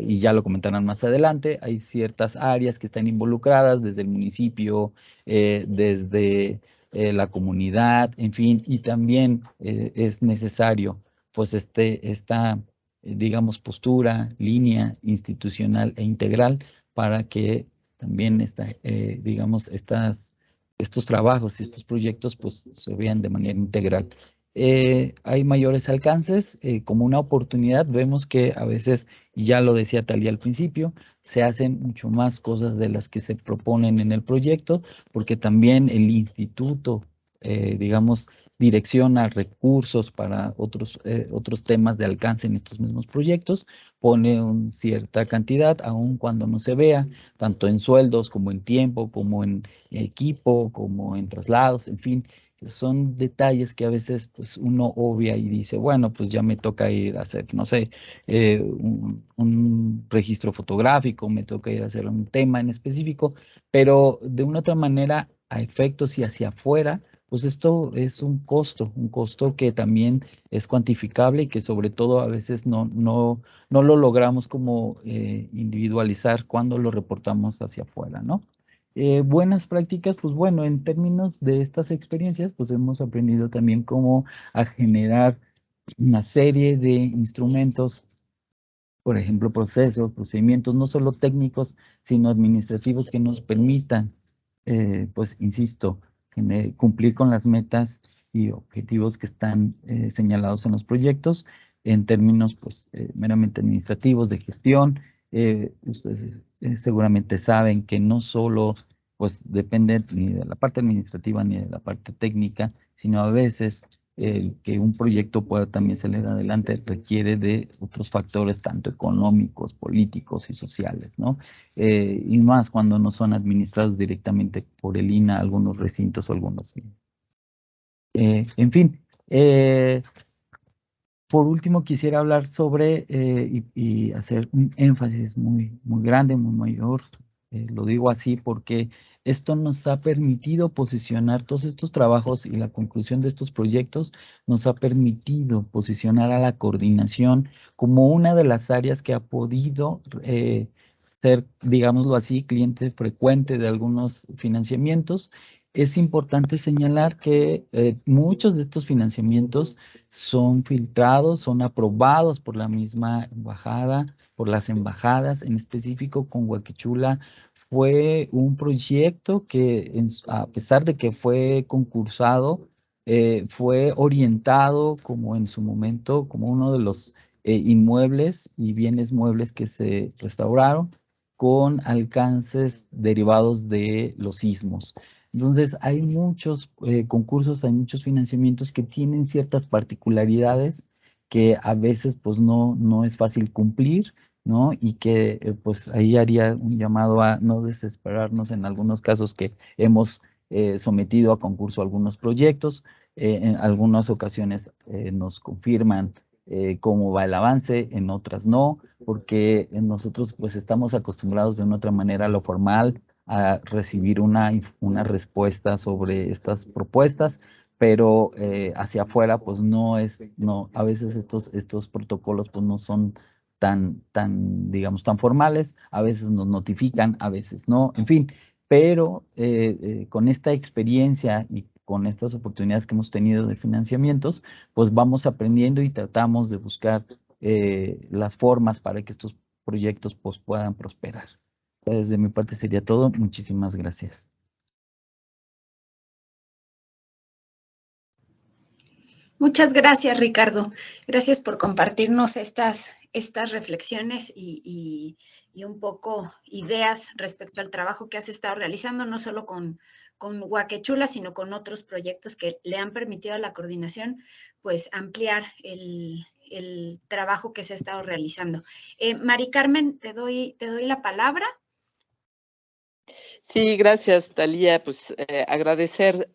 y ya lo comentarán más adelante, hay ciertas áreas que están involucradas desde el municipio, desde la comunidad, en fin, y también es necesario pues esta digamos, postura, línea institucional e integral para que también digamos, estos trabajos y estos proyectos pues se vean de manera integral. Hay mayores alcances, como una oportunidad, vemos que a veces, y ya lo decía Talía al principio, se hacen mucho más cosas de las que se proponen en el proyecto, porque también el instituto, digamos, direcciona recursos para otros temas de alcance en estos mismos proyectos, pone una cierta cantidad, aun cuando no se vea, tanto en sueldos como en tiempo, como en equipo, como en traslados, en fin, son detalles que a veces pues uno obvia y dice, bueno, pues ya me toca ir a hacer, no sé, un registro fotográfico, me toca ir a hacer un tema en específico, pero de una otra manera, a efectos y hacia afuera, pues esto es un costo que también es cuantificable y que sobre todo a veces no lo logramos como individualizar cuando lo reportamos hacia afuera, ¿no? Buenas prácticas, pues bueno, en términos de estas experiencias, pues hemos aprendido también cómo a generar una serie de instrumentos, por ejemplo, procesos, procedimientos, no solo técnicos, sino administrativos que nos permitan, pues, insisto, cumplir con las metas y objetivos que están señalados en los proyectos en términos, pues, meramente administrativos, de gestión. Ustedes seguramente saben que no solo, pues, depende ni de la parte administrativa ni de la parte técnica, sino a veces que un proyecto pueda también salir adelante requiere de otros factores, tanto económicos, políticos y sociales, ¿no? Y más cuando no son administrados directamente por el INAH, algunos recintos o algunos bienes. En fin, por último quisiera hablar sobre y hacer un énfasis muy grande, muy mayor. Lo digo así porque esto nos ha permitido posicionar todos estos trabajos y la conclusión de estos proyectos nos ha permitido posicionar a la coordinación como una de las áreas que ha podido ser, digámoslo así, cliente frecuente de algunos financiamientos. Es importante señalar que muchos de estos financiamientos son filtrados, son aprobados por la misma embajada, por las embajadas, en específico con Huaquechula. Fue un proyecto que, a pesar de que fue concursado, fue orientado como en su momento, como uno de los inmuebles y bienes muebles que se restauraron con alcances derivados de los sismos. Entonces, hay muchos concursos, hay muchos financiamientos que tienen ciertas particularidades que a veces pues no es fácil cumplir, ¿no? Y que pues ahí haría un llamado a no desesperarnos en algunos casos que hemos sometido a concurso algunos proyectos. En algunas ocasiones nos confirman cómo va el avance, en otras no, porque nosotros pues estamos acostumbrados de una otra manera a lo formal, a recibir una respuesta sobre estas propuestas, pero hacia afuera pues no, a veces estos protocolos pues no son digamos, tan formales, a veces nos notifican, a veces no, en fin, pero con esta experiencia y con estas oportunidades que hemos tenido de financiamientos, pues vamos aprendiendo y tratamos de buscar las formas para que estos proyectos pues puedan prosperar. Desde mi parte sería todo. Muchísimas gracias.
Muchas gracias, Ricardo. Gracias por compartirnos estas reflexiones y un poco ideas respecto al trabajo que has estado realizando, no solo con Huaquechula, sino con otros proyectos que le han permitido a la coordinación pues ampliar el trabajo que se ha estado realizando. Mari Carmen, te doy la palabra.
Sí, gracias, Thalía. Pues agradecer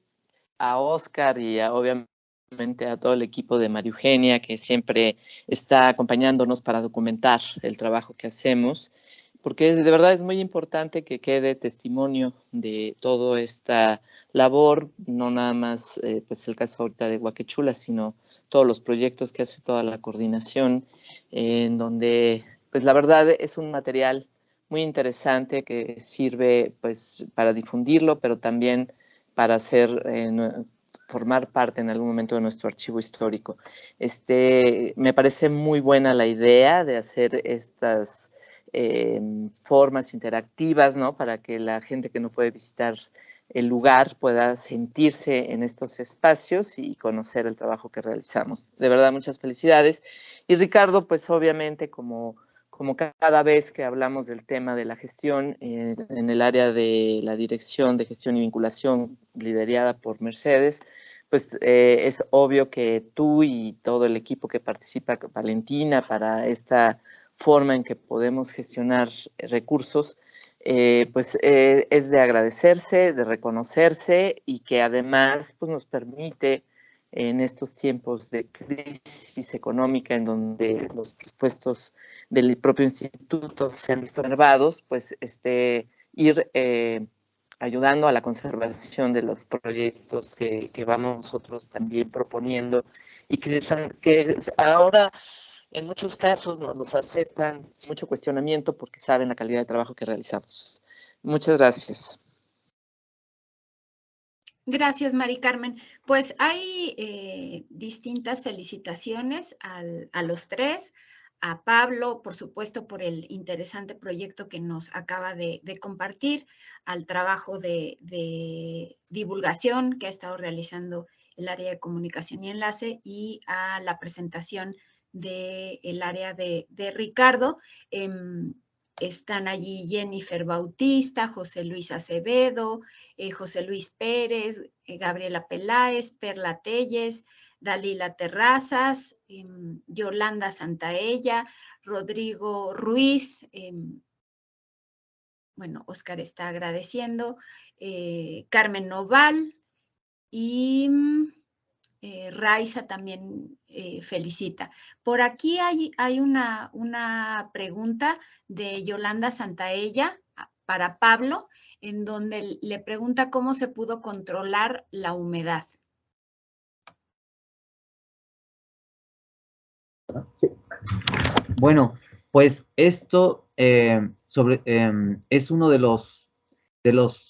a Oscar y obviamente a todo el equipo de María Eugenia, que siempre está acompañándonos para documentar el trabajo que hacemos, porque de verdad es muy importante que quede testimonio de toda esta labor, no nada más pues el caso ahorita de Huaquechula, sino todos los proyectos que hace toda la coordinación, en donde pues la verdad es un material muy interesante que sirve pues para difundirlo, pero también para formar parte en algún momento de nuestro archivo histórico. Me parece muy buena la idea de hacer estas formas interactivas, ¿no? Para que la gente que no puede visitar el lugar pueda sentirse en estos espacios y conocer el trabajo que realizamos. De verdad, muchas felicidades. Y Ricardo, pues obviamente como cada vez que hablamos del tema de la gestión en el área de la Dirección de Gestión y Vinculación liderada por Mercedes, pues es obvio que tú y todo el equipo que participa, Valentina, para esta forma en que podemos gestionar recursos, pues es de agradecerse, de reconocerse y que además pues, nos permite en estos tiempos de crisis económica en donde los presupuestos del propio instituto se han visto mermados, pues ir ayudando a la conservación de los proyectos que vamos nosotros también proponiendo y que ahora en muchos casos nos aceptan sin mucho cuestionamiento porque saben la calidad de trabajo que realizamos. Muchas gracias.
Gracias, Mari Carmen. Pues hay distintas felicitaciones a los tres, a Pablo, por supuesto, por el interesante proyecto que nos acaba de compartir, al trabajo de divulgación que ha estado realizando el área de comunicación y enlace y a la presentación del área de Ricardo. Están allí Jennifer Bautista, José Luis Acevedo, José Luis Pérez, Gabriela Peláez, Perla Telles, Dalila Terrazas, Yolanda Santaella, Rodrigo Ruiz, bueno, Oscar está agradeciendo, Carmen Noval y Raiza también felicita. Por aquí hay una pregunta de Yolanda Santaella para Pablo, en donde le pregunta cómo se pudo controlar la humedad.
Bueno, pues esto es uno de los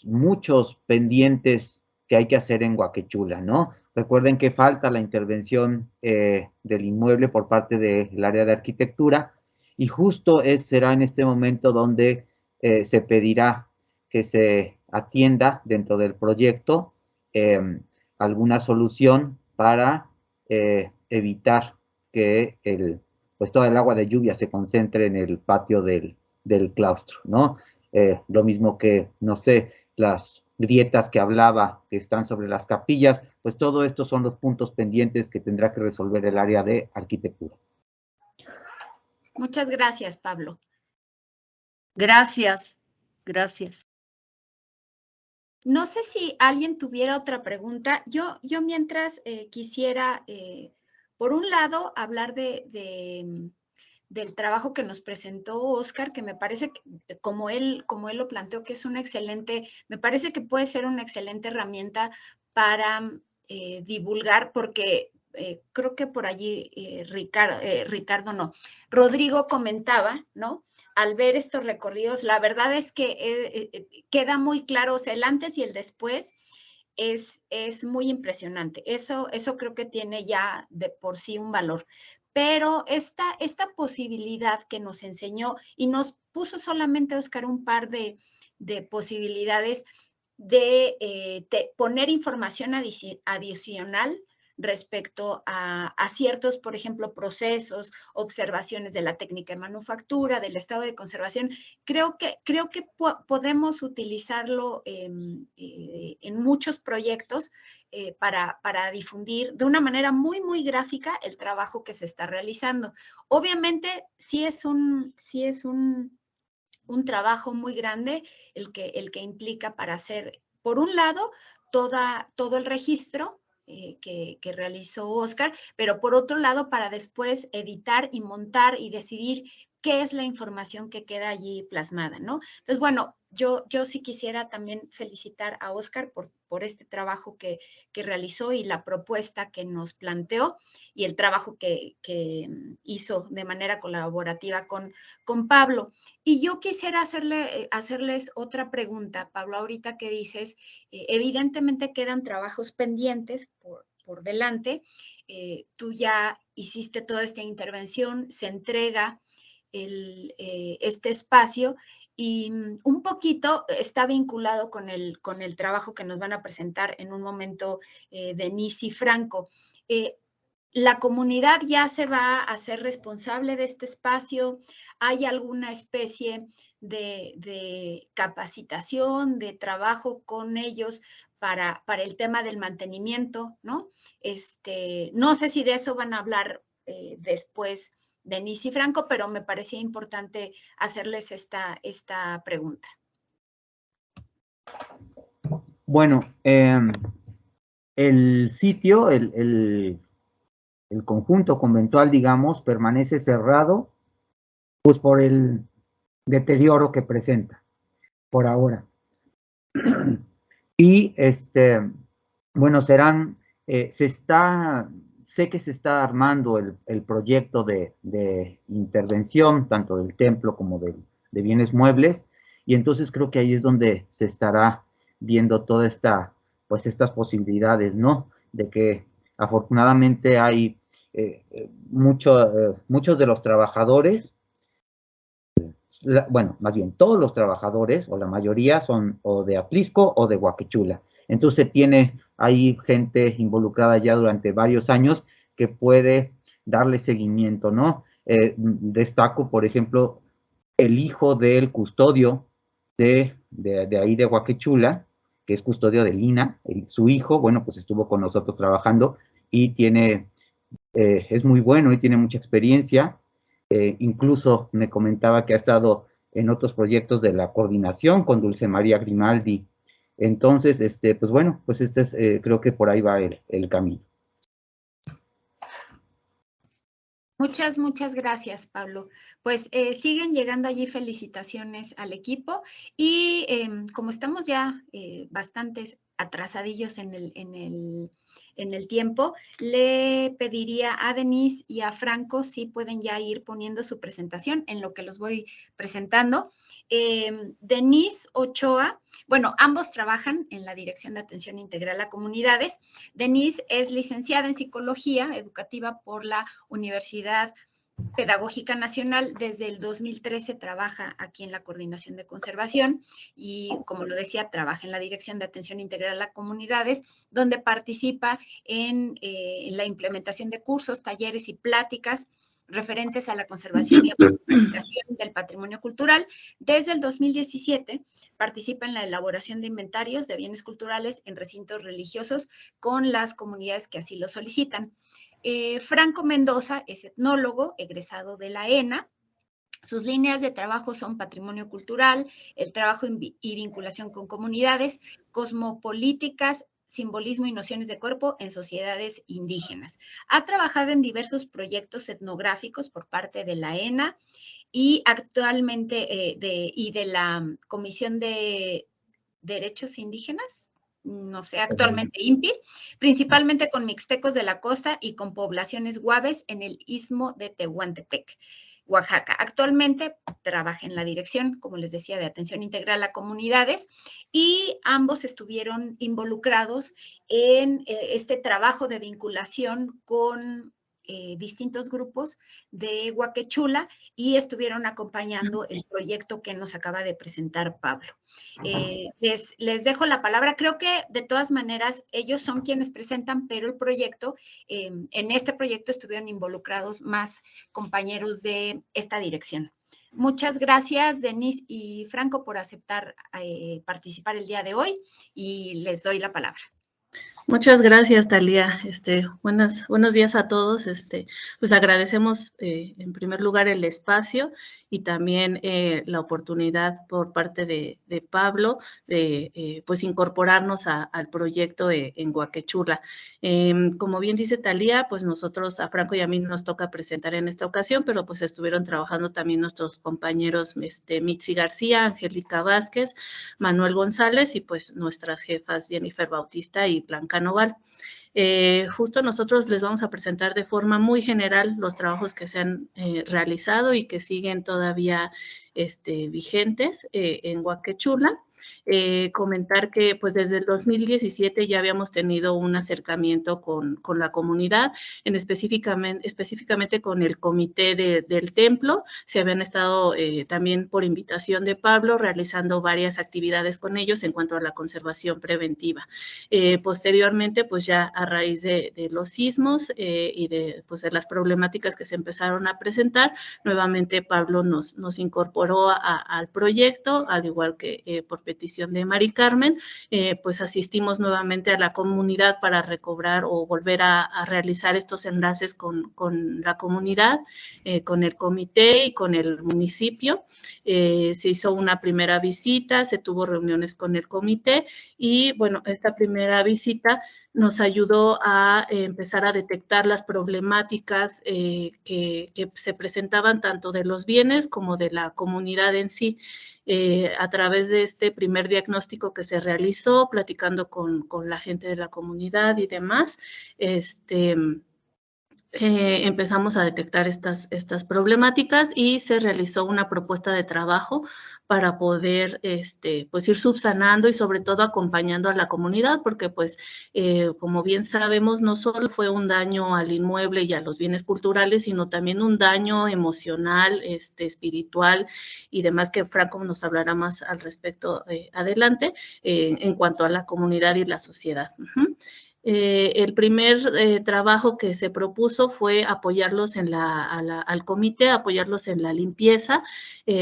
muchos pendientes que hay que hacer en Huaquechula, ¿no? Recuerden que falta la intervención del inmueble por parte del área de arquitectura y justo será en este momento donde se pedirá que se atienda dentro del proyecto alguna solución para evitar que pues toda el agua de lluvia se concentre en el patio del claustro, ¿no? Lo mismo que, no sé, las grietas que hablaba que están sobre las capillas, pues todo esto son los puntos pendientes que tendrá que resolver el área de arquitectura.
Muchas gracias, Pablo.
Gracias, gracias.
No sé si alguien tuviera otra pregunta. Yo mientras quisiera Por un lado, hablar del trabajo que nos presentó Óscar, que me parece que, como él lo planteó, que es me parece que puede ser una excelente herramienta para divulgar, porque creo que por allí Rodrigo comentaba, ¿no? Al ver estos recorridos, la verdad es que queda muy claro, o sea, el antes y el después es muy impresionante. Eso creo que tiene ya de por sí un valor. Pero esta posibilidad que nos enseñó y nos puso solamente, Óscar, un par de posibilidades de poner información adicional respecto a ciertos, por ejemplo, procesos, observaciones de la técnica de manufactura, del estado de conservación. Creo que podemos utilizarlo en muchos proyectos para difundir de una manera muy, muy gráfica el trabajo que se está realizando. Obviamente, sí es un trabajo muy grande el que implica para hacer, por un lado, todo el registro que realizó Óscar, pero por otro lado, para después editar y montar y decidir qué es la información que queda allí plasmada, ¿no? Entonces, bueno, yo sí quisiera también felicitar a Óscar por este trabajo que realizó y la propuesta que nos planteó y el trabajo que hizo de manera colaborativa con Pablo. Y yo quisiera hacerles otra pregunta, Pablo, ahorita que dices, evidentemente quedan trabajos pendientes por delante, tú ya hiciste toda esta intervención, se entrega este espacio y un poquito está vinculado con el trabajo que nos van a presentar en un momento Denise y Franco. ¿La comunidad ya se va a hacer responsable de este espacio? ¿Hay alguna especie de capacitación, de trabajo con ellos para el tema del mantenimiento, ¿no? No sé si de eso van a hablar después Denise y Franco, pero me parecía importante hacerles esta pregunta.
Bueno, el sitio, el conjunto conventual, digamos, permanece cerrado, pues por el deterioro que presenta por ahora. Y bueno, sé que se está armando el proyecto de intervención, tanto del templo como de bienes muebles, y entonces creo que ahí es donde se estará viendo toda pues estas posibilidades, ¿no? De que afortunadamente hay muchos de los trabajadores, bueno, más bien todos los trabajadores, o la mayoría, son o de Atlisco o de Huaquechula. Entonces tiene ahí gente involucrada ya durante varios años que puede darle seguimiento, ¿no? Destaco, por ejemplo, el hijo del custodio de ahí de Huaquechula, que es custodio de Lina, su hijo, bueno, pues estuvo con nosotros trabajando y es muy bueno y tiene mucha experiencia. Incluso me comentaba que ha estado en otros proyectos de la coordinación con Dulce María Grimaldi. Entonces, pues bueno, pues creo que por ahí va el camino.
Muchas gracias, Pablo. Pues siguen llegando allí felicitaciones al equipo y como estamos ya bastantes atrasadillos en el tiempo, le pediría a Denise y a Franco si pueden ya ir poniendo su presentación en lo que los voy presentando. Denise Ochoa, bueno, ambos trabajan en la Dirección de Atención Integral a Comunidades. Denise es licenciada en Psicología Educativa por la Universidad Pedagógica Nacional. Desde el 2013 trabaja aquí en la Coordinación de Conservación y, como lo decía, trabaja en la Dirección de Atención Integral a Comunidades, donde participa en la implementación de cursos, talleres y pláticas referentes a la conservación y aplicación del patrimonio cultural. Desde el 2017 participa en la elaboración de inventarios de bienes culturales en recintos religiosos con las comunidades que así lo solicitan. Franco Mendoza es etnólogo, egresado de la ENA. Sus líneas de trabajo son patrimonio cultural, el trabajo y vinculación con comunidades, cosmopolíticas simbolismo y nociones de cuerpo en sociedades indígenas. Ha trabajado en diversos proyectos etnográficos por parte de la ENA y actualmente de la Comisión de Derechos Indígenas, no sé, actualmente INPI, principalmente con mixtecos de la costa y con poblaciones guaves en el istmo de Tehuantepec, Oaxaca. Actualmente trabaja en la dirección, como les decía, de atención integral a comunidades, y ambos estuvieron involucrados en este trabajo de vinculación con distintos grupos de Huaquechula y estuvieron acompañando el proyecto que nos acaba de presentar Pablo. Les dejo la palabra. Creo que de todas maneras ellos son quienes presentan, pero el proyecto, en este proyecto estuvieron involucrados más compañeros de esta dirección. Muchas gracias, Denise y Franco, por aceptar participar el día de hoy, y les doy la palabra.
Muchas gracias, Talía. Buenos días a todos. Pues agradecemos en primer lugar el espacio y también la oportunidad por parte de Pablo de pues incorporarnos al proyecto en Huaquechula. Como bien dice Talía, pues nosotros, a Franco y a mí nos toca presentar en esta ocasión, pero pues estuvieron trabajando también nuestros compañeros Mitzi García, Angélica Vázquez, Manuel González y pues nuestras jefas Jennifer Bautista y Blanca Noval. Justo nosotros les vamos a presentar de forma muy general los trabajos que se han realizado y que siguen todavía vigentes en Huaquechula. Comentar que pues desde el 2017 ya habíamos tenido un acercamiento con la comunidad, específicamente con el comité del templo. Se habían estado también por invitación de Pablo realizando varias actividades con ellos en cuanto a la conservación preventiva. Posteriormente, pues ya a raíz de los sismos y de las problemáticas que se empezaron a presentar, nuevamente Pablo nos incorporó al proyecto, al igual que por petición de Mari Carmen, pues asistimos nuevamente a la comunidad para recobrar o volver a realizar estos enlaces con la comunidad, con el comité y con el municipio. Se hizo una primera visita, se tuvo reuniones con el comité y bueno, esta primera visita nos ayudó a empezar a detectar las problemáticas que se presentaban tanto de los bienes como de la comunidad en sí. A través de este primer diagnóstico que se realizó, platicando con la gente de la comunidad y demás, empezamos a detectar estas problemáticas y se realizó una propuesta de trabajo para poder pues ir subsanando y sobre todo acompañando a la comunidad, porque pues como bien sabemos, no solo fue un daño al inmueble y a los bienes culturales, sino también un daño emocional, espiritual y demás, que Franco nos hablará más al respecto adelante, en cuanto a la comunidad y la sociedad. El primer trabajo que se propuso fue apoyarlos al comité, apoyarlos en la limpieza,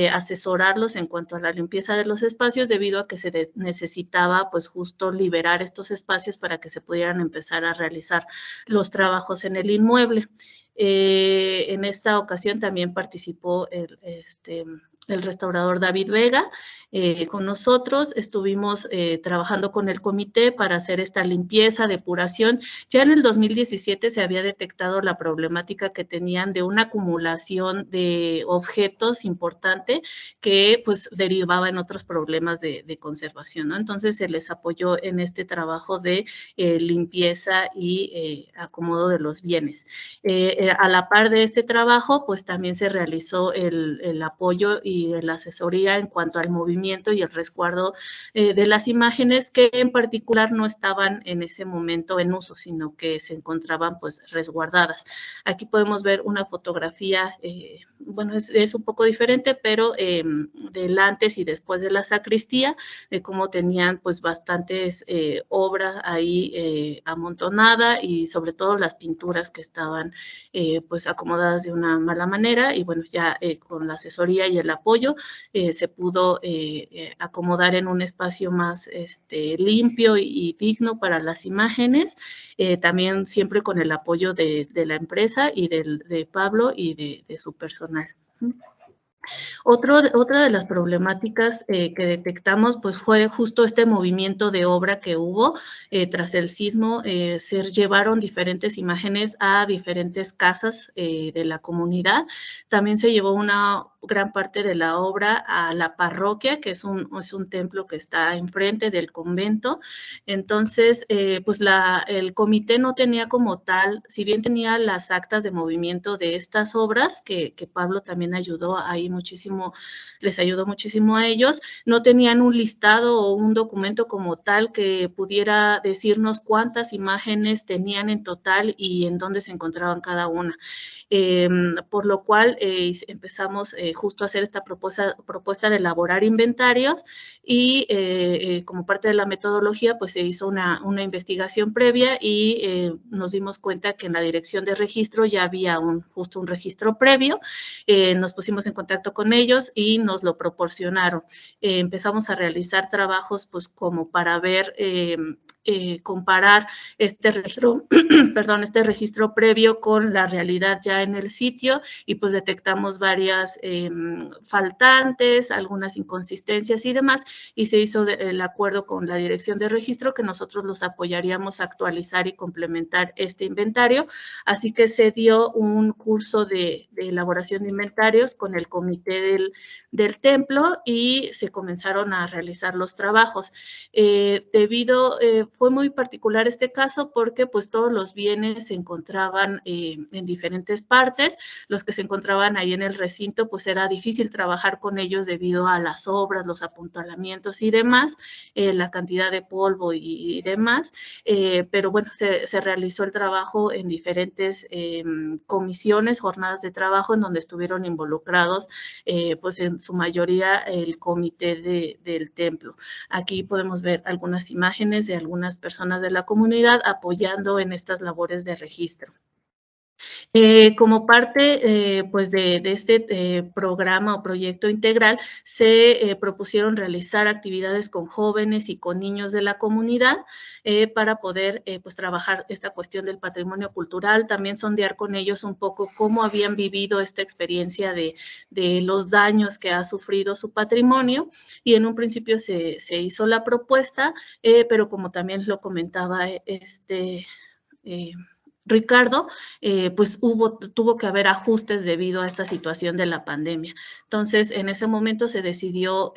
asesorarlos en cuanto a la limpieza de los espacios, debido a que se necesitaba pues justo liberar estos espacios para que se pudieran empezar a realizar los trabajos en el inmueble. En esta ocasión también participó el restaurador David Vega. Con nosotros estuvimos trabajando con el comité para hacer esta limpieza, depuración. Ya en el 2017 se había detectado la problemática que tenían de una acumulación de objetos importante que pues derivaba en otros problemas de conservación, ¿no? Entonces se les apoyó en este trabajo de limpieza y acomodo de los bienes. A la par de este trabajo, pues también se realizó el apoyo y la asesoría en cuanto al movimiento y el resguardo de las imágenes, que en particular no estaban en ese momento en uso, sino que se encontraban pues resguardadas. Aquí podemos ver una fotografía, bueno, es un poco diferente, pero del antes y después de la sacristía, de cómo tenían pues bastantes obras ahí amontonada, y sobre todo las pinturas que estaban pues acomodadas de una mala manera. Y bueno, ya con la asesoría y el apoyo se pudo acomodar en un espacio más limpio y digno para las imágenes, también siempre con el apoyo de la empresa y de Pablo y de su personal. Otra de las problemáticas que detectamos pues fue justo este movimiento de obra que hubo tras el sismo. Se llevaron diferentes imágenes a diferentes casas de la comunidad. También se llevó una gran parte de la obra a la parroquia, que es un templo que está enfrente del convento. Entonces, pues el comité no tenía como tal, si bien tenía las actas de movimiento de estas obras, que Pablo también ayudó ahí muchísimo, les ayudó muchísimo a ellos, no tenían un listado o un documento como tal que pudiera decirnos cuántas imágenes tenían en total y en dónde se encontraban cada una. Por lo cual empezamos justo a hacer esta propuesta de elaborar inventarios y como parte de la metodología pues se hizo una investigación previa y nos dimos cuenta que en la dirección de registro ya había justo un registro previo. Nos pusimos en contacto con ellos y nos lo proporcionaron. Empezamos a realizar trabajos pues como para ver, comparar este registro previo con la realidad ya en el sitio y pues detectamos varias faltantes, algunas inconsistencias y demás, y se hizo el acuerdo con la dirección de registro que nosotros los apoyaríamos a actualizar y complementar este inventario. Así que se dio un curso de elaboración de inventarios con el comité del templo y se comenzaron a realizar los trabajos. Fue muy particular este caso porque pues todos los bienes se encontraban en diferentes partes. Los que se encontraban ahí en el recinto pues era difícil trabajar con ellos debido a las obras, los apuntalamientos y demás, la cantidad de polvo y demás, pero bueno, se realizó el trabajo en diferentes comisiones, jornadas de trabajo en donde estuvieron involucrados pues en su mayoría el comité del templo. Aquí podemos ver algunas imágenes de algunas personas de la comunidad apoyando en estas labores de registro. Como parte pues de este programa o proyecto integral, se propusieron realizar actividades con jóvenes y con niños de la comunidad para poder pues trabajar esta cuestión del patrimonio cultural, también sondear con ellos un poco cómo habían vivido esta experiencia de los daños que ha sufrido su patrimonio, y en un principio se hizo la propuesta, pero como también lo comentaba Ricardo, pues tuvo que haber ajustes debido a esta situación de la pandemia. Entonces, en ese momento se decidió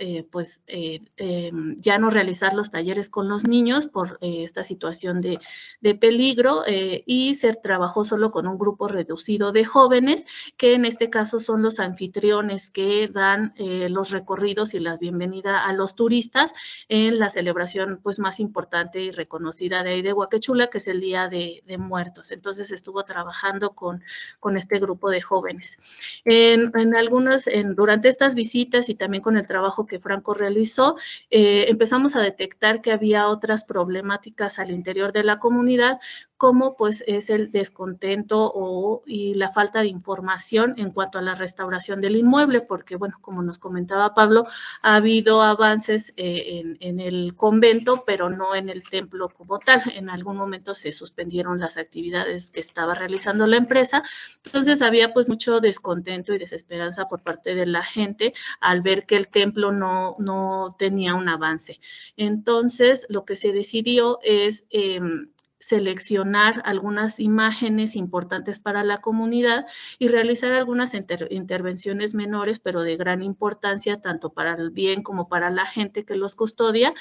ya no realizar los talleres con los niños por esta situación de peligro y se trabajó solo con un grupo reducido de jóvenes, que en este caso son los anfitriones que dan los recorridos y la bienvenida a los turistas en la celebración pues más importante y reconocida de ahí de Huacachula, que es el Día de Muertos. Entonces estuvo trabajando con este grupo de jóvenes. Durante estas visitas y también con el trabajo que Franco realizó, empezamos a detectar que había otras problemáticas al interior de la comunidad, como pues es el descontento y la falta de información en cuanto a la restauración del inmueble, porque bueno, como nos comentaba Pablo, ha habido avances en el convento, pero no en el templo como tal. En algún momento se suspendieron las actividades que estaba realizando la empresa, entonces había pues mucho descontento y desesperanza por parte de la gente al ver que el templo no tenía un avance. Entonces lo que se decidió es seleccionar algunas imágenes importantes para la comunidad y realizar algunas intervenciones menores, pero de gran importancia, tanto para el bien como para la gente que los custodia,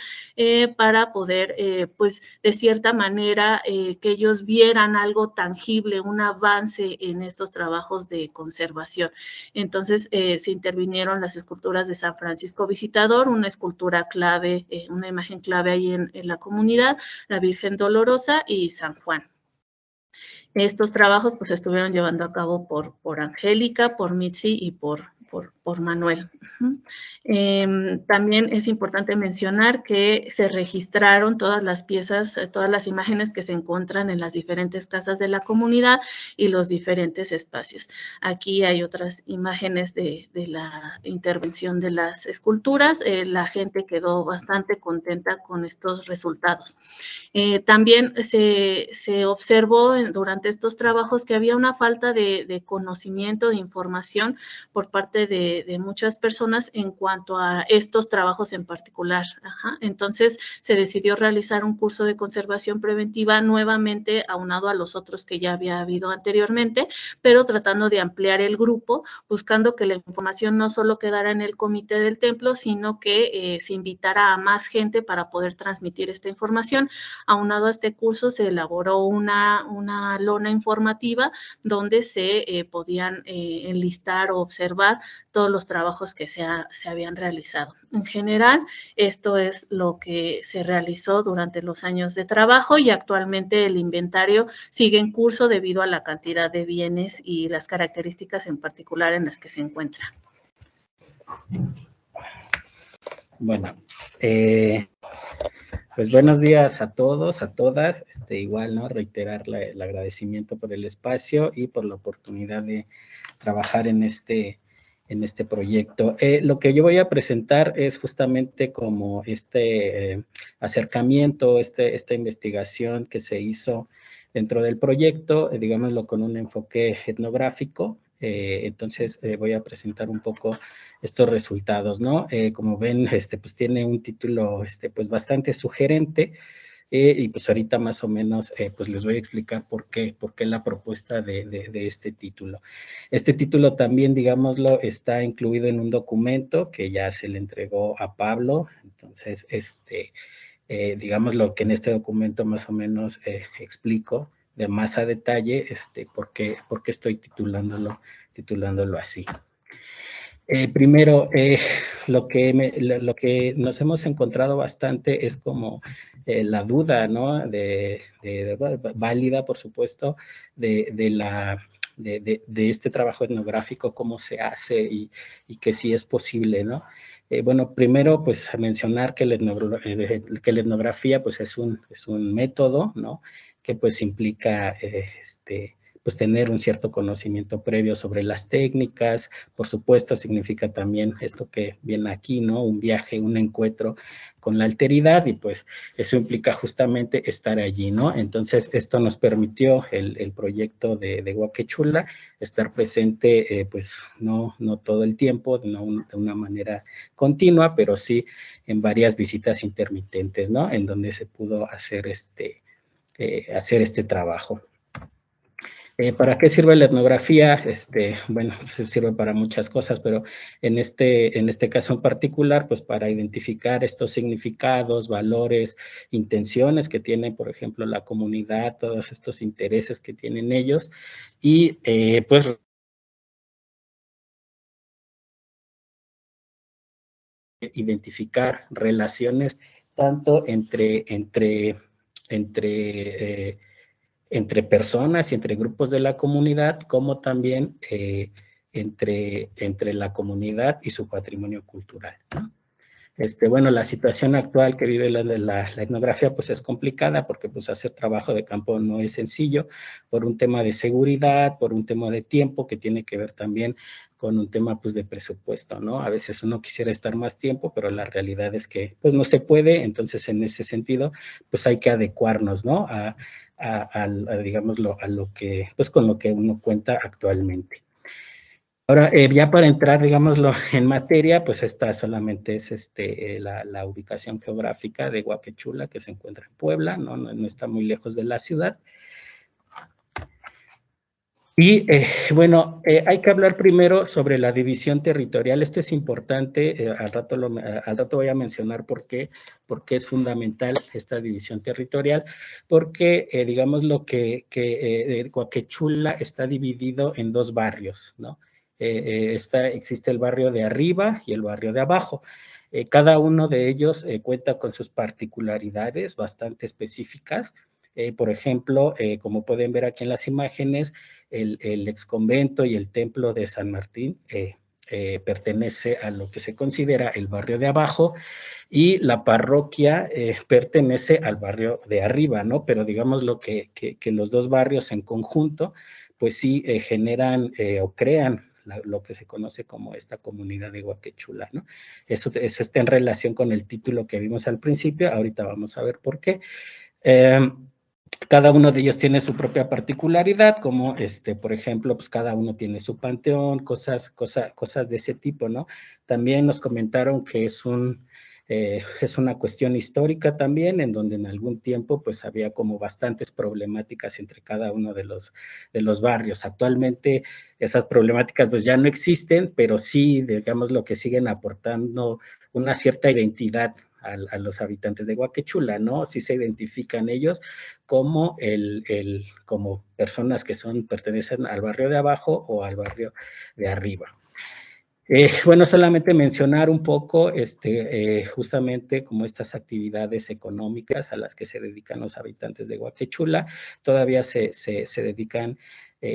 para poder, pues, de cierta manera, que ellos vieran algo tangible, un avance en estos trabajos de conservación. Entonces, se intervinieron las esculturas de San Francisco Visitador, una escultura clave, una imagen clave ahí en la comunidad, la Virgen Dolorosa y San Juan. Estos trabajos pues se estuvieron llevando a cabo por Angélica, por Mitzi y por Manuel. También es importante mencionar que se registraron todas las piezas, todas las imágenes que se encuentran en las diferentes casas de la comunidad y los diferentes espacios. Aquí hay otras imágenes de la intervención de las esculturas. La gente quedó bastante contenta con estos resultados. También se observó durante estos trabajos que había una falta de conocimiento, de información por parte de de muchas personas en cuanto a estos trabajos en particular. Entonces, se decidió realizar un curso de conservación preventiva nuevamente aunado a los otros que ya había habido anteriormente, pero tratando de ampliar el grupo, buscando que la información no solo quedara en el comité del templo, sino que se invitara a más gente para poder transmitir esta información. Aunado a este curso, se elaboró una lona informativa donde se podían enlistar o observar todos los trabajos que se habían realizado. En general, esto es lo que se realizó durante los años de trabajo y actualmente el inventario sigue en curso debido a la cantidad de bienes y las características en particular en las que se encuentra.
Bueno, pues buenos días a todos, a todas. Igual, ¿no? Reiterar el agradecimiento por el espacio y por la oportunidad de trabajar en este proyecto. Lo que yo voy a presentar es justamente como acercamiento, esta investigación que se hizo dentro del proyecto, digámoslo con un enfoque etnográfico. Entonces voy a presentar un poco estos resultados, ¿no? Como ven, pues tiene un título pues bastante sugerente, y pues ahorita más o menos pues les voy a explicar por qué la propuesta de este título. Este título también, digámoslo, está incluido en un documento que ya se le entregó a Pablo. Entonces, digámoslo que en este documento más o menos explico de más a detalle por qué estoy titulándolo así. Primero, lo que nos hemos encontrado bastante es como la duda, ¿no? Válida, por supuesto, de este trabajo etnográfico, cómo se hace y que sí es posible, ¿no? Bueno, primero, pues, mencionar que la etnografía, pues, es un método, ¿no? Que, pues, implica, pues tener un cierto conocimiento previo sobre las técnicas. Por supuesto, significa también esto que viene aquí, ¿no? Un viaje, un encuentro con la alteridad, y pues eso implica justamente estar allí, ¿no? Entonces, esto nos permitió el proyecto de Huaquechula estar presente, pues no todo el tiempo, no de una manera continua, pero sí en varias visitas intermitentes, ¿no? En donde se pudo hacer este trabajo. ¿Para qué sirve la etnografía? Bueno, pues sirve para muchas cosas, pero en este caso en particular, pues para identificar estos significados, valores, intenciones que tiene, por ejemplo, la comunidad, todos estos intereses que tienen ellos, y pues identificar relaciones tanto entre personas y entre grupos de la comunidad, como también entre la comunidad y su patrimonio cultural, ¿no? Bueno, la situación actual que vive la etnografía, pues es complicada, porque pues hacer trabajo de campo no es sencillo, por un tema de seguridad, por un tema de tiempo, que tiene que ver también con un tema pues de presupuesto, ¿no? A veces uno quisiera estar más tiempo, pero la realidad es que pues no se puede. Entonces, en ese sentido, pues hay que adecuarnos, ¿no? Digámoslo, a lo que, pues con lo que uno cuenta actualmente. Ahora, ya para entrar, digámoslo, en materia, pues esta solamente es la ubicación geográfica de Huaquechula, que se encuentra en Puebla, no está muy lejos de la ciudad. Y bueno, hay que hablar primero sobre la división territorial. Esto es importante, al rato voy a mencionar por qué es fundamental esta división territorial, porque digamos lo que Huaquechula está dividido en dos barrios, ¿no? Existe el barrio de arriba y el barrio de abajo. Cada uno de ellos cuenta con sus particularidades bastante específicas. Por ejemplo, como pueden ver aquí en las imágenes, el exconvento y el templo de San Martín pertenece a lo que se considera el barrio de abajo, y la parroquia pertenece al barrio de arriba, ¿no? Pero digamos que los dos barrios en conjunto, pues sí generan o crean lo que se conoce como esta comunidad de Huaquechula, ¿no? Eso está en relación con el título que vimos al principio. Ahorita vamos a ver por qué. Cada uno de ellos tiene su propia particularidad, como, por ejemplo, pues cada uno tiene su panteón, cosas de ese tipo, ¿no? También nos comentaron que es una cuestión histórica también, en donde en algún tiempo, pues, había como bastantes problemáticas entre cada uno de los barrios. Actualmente, esas problemáticas, pues, ya no existen, pero sí, digamos, lo que siguen aportando una cierta identidad a los habitantes de Huacachula, ¿no? Sí se identifican ellos como como personas que pertenecen al barrio de abajo o al barrio de arriba. Bueno, solamente mencionar un poco justamente como estas actividades económicas a las que se dedican los habitantes de Huacachula. Todavía se dedican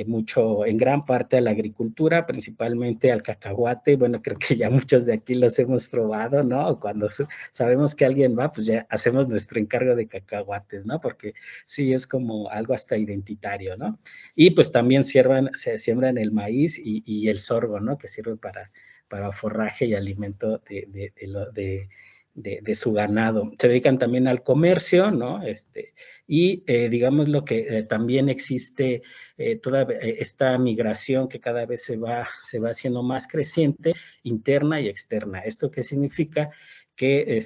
mucho, en gran parte, a la agricultura, principalmente al cacahuate. Bueno, creo que ya muchos de aquí los hemos probado, ¿no? Cuando sabemos que alguien va, pues ya hacemos nuestro encargo de cacahuates, ¿no? Porque sí es como algo hasta identitario, ¿no? Y pues también se siembran el maíz y el sorgo, ¿no? Que sirve para forraje y alimento de su ganado. Se dedican también al comercio, ¿no? Y digamos lo que también existe toda esta migración que cada vez se va haciendo más creciente, interna y externa. ¿Esto qué significa? Que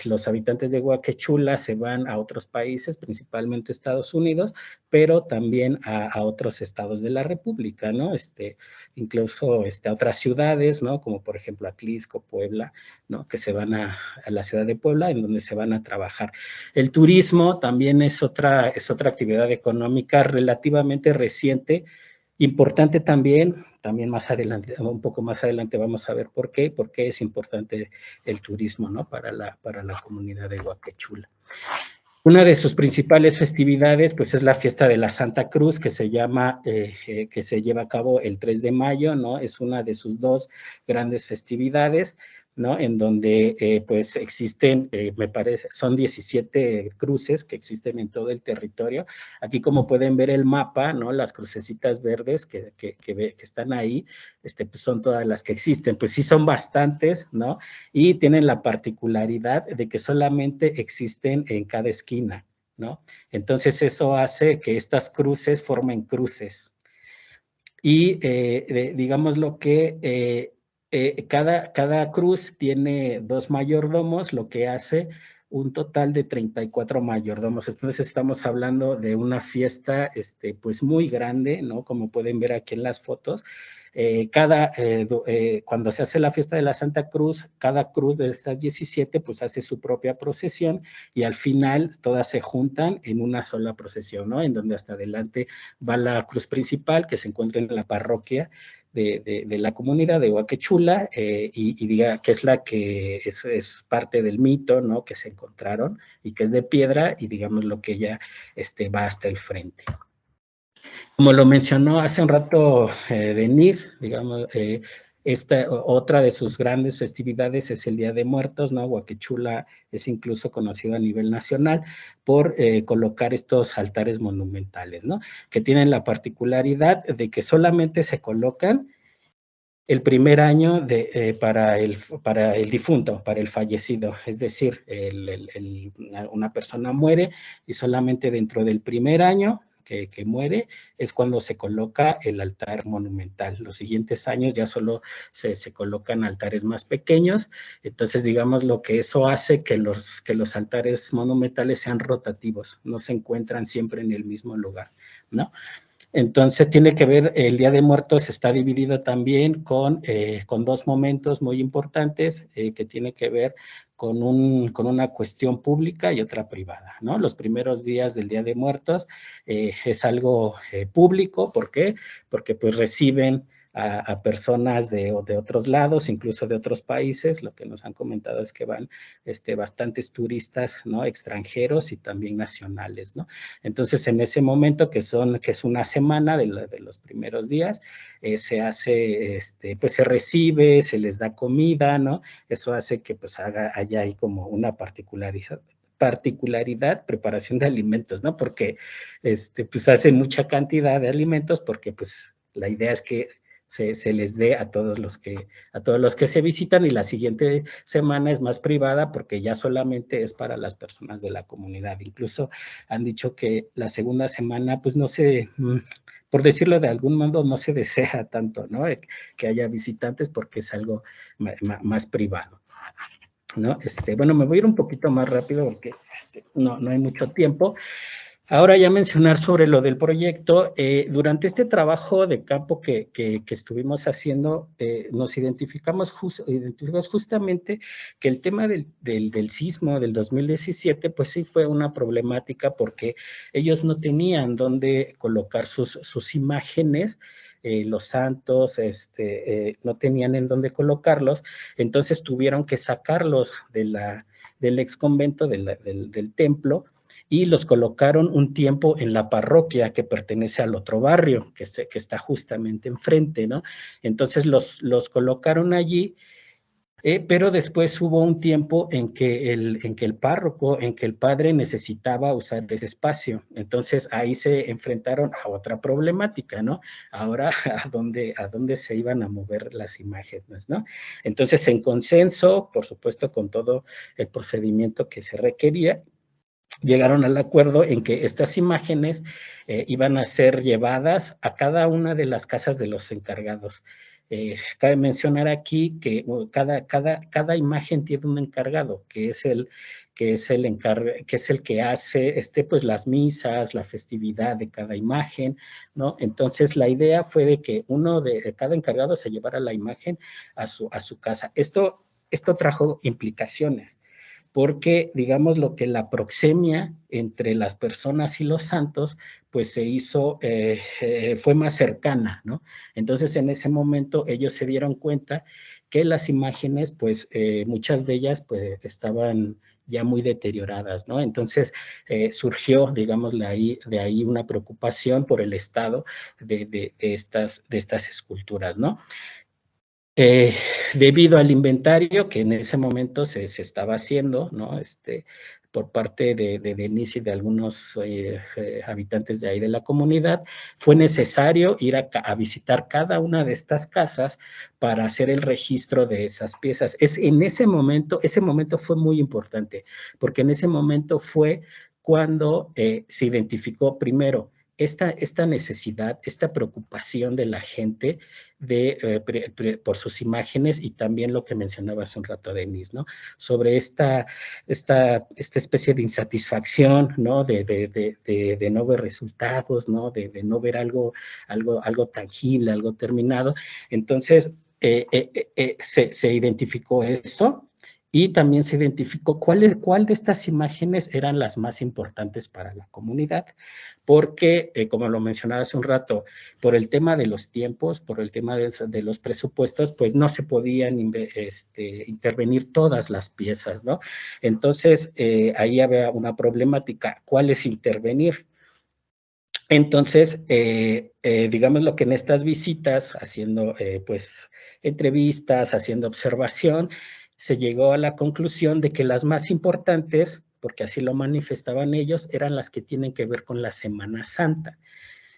los habitantes de Huacachula se van a otros países, principalmente Estados Unidos, pero también a otros estados de la República, ¿no? Incluso a otras ciudades, ¿no? Como por ejemplo Atlisco, Puebla, ¿no? Que se van a la ciudad de Puebla, en donde se van a trabajar. El turismo también es otra actividad económica relativamente reciente, importante también más adelante, un poco más adelante vamos a ver por qué es importante el turismo, ¿no? Para la comunidad de Huacachula. Una de sus principales festividades, pues, es la fiesta de la Santa Cruz, que se lleva a cabo el 3 de mayo, ¿no? Es una de sus dos grandes festividades, ¿no? En donde, pues, existen, me parece, son 17 cruces que existen en todo el territorio. Aquí, como pueden ver el mapa, ¿no? Las crucecitas verdes que están ahí, pues, son todas las que existen. Pues sí, son bastantes, ¿no? Y tienen la particularidad de que solamente existen en cada esquina, ¿no? Entonces eso hace que estas cruces formen cruces. Y digamos lo que cada cruz tiene 2 mayordomos, lo que hace un total de 34 mayordomos. Entonces estamos hablando de una fiesta pues muy grande, ¿no? Como pueden ver aquí en las fotos. Cuando se hace la fiesta de la Santa Cruz, cada cruz de estas 17 pues hace su propia procesión y al final todas se juntan en una sola procesión, ¿no? En donde hasta adelante va la cruz principal que se encuentra en la parroquia de la comunidad de Huacachula y diga que es la que es parte del mito, ¿no? Que se encontraron y que es de piedra y digamos lo que ya va hasta el frente. Como lo mencionó hace un rato Denise, digamos, otra de sus grandes festividades es el Día de Muertos, ¿no? Huacachula es incluso conocido a nivel nacional por colocar estos altares monumentales, ¿no? Que tienen la particularidad de que solamente se colocan el primer año para el difunto, para el fallecido, es decir, una persona muere y solamente dentro del primer año que muere es cuando se coloca el altar monumental. Los siguientes años ya solo se colocan altares más pequeños, entonces digamos lo que eso hace que los altares monumentales sean rotativos, no se encuentran siempre en el mismo lugar, ¿no? Entonces tiene que ver, el Día de Muertos está dividido también con 2 momentos muy importantes que tiene que ver con una cuestión pública y otra privada, ¿no? Los primeros días del Día de Muertos es algo público, ¿por qué? Porque pues reciben a personas de otros lados, incluso de otros países. Lo que nos han comentado es que van bastantes turistas, ¿no? Extranjeros y también nacionales, ¿no? Entonces, en ese momento, que es una semana de los primeros días, se hace, pues se recibe, se les da comida, ¿no? Eso hace que pues haya ahí como una particularidad, preparación de alimentos, ¿no? Porque pues hacen mucha cantidad de alimentos porque pues la idea es que se les dé a todos los que se visitan, y la siguiente semana es más privada porque ya solamente es para las personas de la comunidad. Incluso han dicho que la segunda semana, pues no se, por decirlo de algún modo, no se desea tanto, ¿no? Que haya visitantes porque es algo más privado, ¿no? Bueno, me voy a ir un poquito más rápido porque no hay mucho tiempo. Ahora ya mencionar sobre lo del proyecto. Durante este trabajo de campo que estuvimos haciendo, nos identificamos justamente que el tema del sismo del 2017, pues sí fue una problemática porque ellos no tenían dónde colocar sus imágenes, los santos, no tenían en dónde colocarlos, entonces tuvieron que sacarlos del ex convento, del templo, y los colocaron un tiempo en la parroquia que pertenece al otro barrio, que está justamente enfrente, ¿no? Entonces los colocaron allí, pero después hubo un tiempo en que el párroco, en que el padre necesitaba usar ese espacio. Entonces ahí se enfrentaron a otra problemática, ¿no? Ahora, ¿a dónde se iban a mover las imágenes, ¿no? Entonces, en consenso, por supuesto, con todo el procedimiento que se requería, llegaron al acuerdo en que estas imágenes iban a ser llevadas a cada una de las casas de los encargados. Cabe mencionar aquí que cada imagen tiene un encargado, que es el que hace pues las misas, la festividad de cada imagen, ¿no? Entonces la idea fue de que cada encargado se llevara la imagen a su casa. Esto trajo implicaciones, porque digamos lo que la proxemia entre las personas y los santos, pues se hizo, fue más cercana, ¿no? Entonces en ese momento ellos se dieron cuenta que las imágenes, pues muchas de ellas pues estaban ya muy deterioradas, ¿no? Entonces surgió, digamos, de ahí una preocupación por el estado de estas esculturas, ¿no? Debido al inventario que en ese momento se estaba haciendo, ¿no? Por parte de Denise y de algunos habitantes de ahí de la comunidad, fue necesario ir a visitar cada una de estas casas para hacer el registro de esas piezas. Ese momento fue muy importante, porque en ese momento fue cuando se identificó primero esta necesidad, esta preocupación de la gente por sus imágenes, y también lo que mencionaba hace un rato Denise, ¿no? Sobre esta especie de insatisfacción, ¿no? De no ver resultados, ¿no? De no ver algo tangible, algo terminado. Entonces, se identificó eso. Y también se identificó cuál de estas imágenes eran las más importantes para la comunidad, porque, como lo mencionaba hace un rato, por el tema de los tiempos, por el tema de los presupuestos, pues no se podían intervenir todas las piezas, ¿no? Entonces, ahí había una problemática, ¿cuál es intervenir? Entonces, digamos lo que en estas visitas, haciendo pues entrevistas, haciendo observación, se llegó a la conclusión de que las más importantes, porque así lo manifestaban ellos, eran las que tienen que ver con la Semana Santa.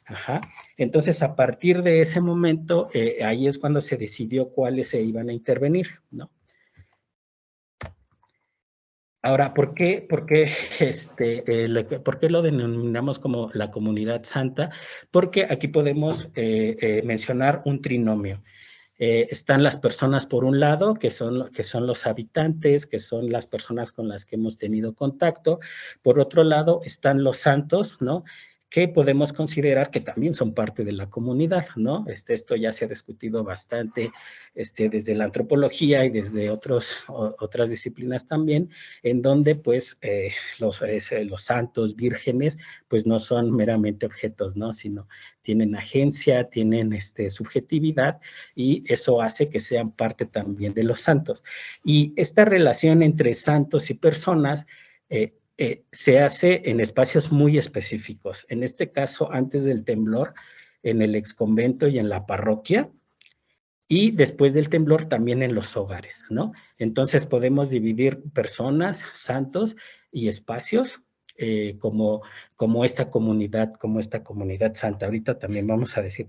Ajá. Entonces, a partir de ese momento, ahí es cuando se decidió cuáles se iban a intervenir, ¿no? Ahora, ¿por qué lo denominamos como la comunidad santa? Porque aquí podemos mencionar un trinomio. Están las personas por un lado, que son los habitantes, que son las personas con las que hemos tenido contacto. Por otro lado están los santos, ¿no? Que podemos considerar que también son parte de la comunidad, ¿no? Esto ya se ha discutido bastante desde la antropología y desde otras disciplinas también, en donde pues los santos vírgenes pues no son meramente objetos, ¿no? Sino tienen agencia, tienen subjetividad, y eso hace que sean parte también de los santos. Y esta relación entre santos y personas se hace en espacios muy específicos. En este caso, antes del temblor, en el exconvento y en la parroquia, y después del temblor también en los hogares, ¿no? Entonces podemos dividir personas, santos y espacios como esta comunidad santa. Ahorita también vamos a decir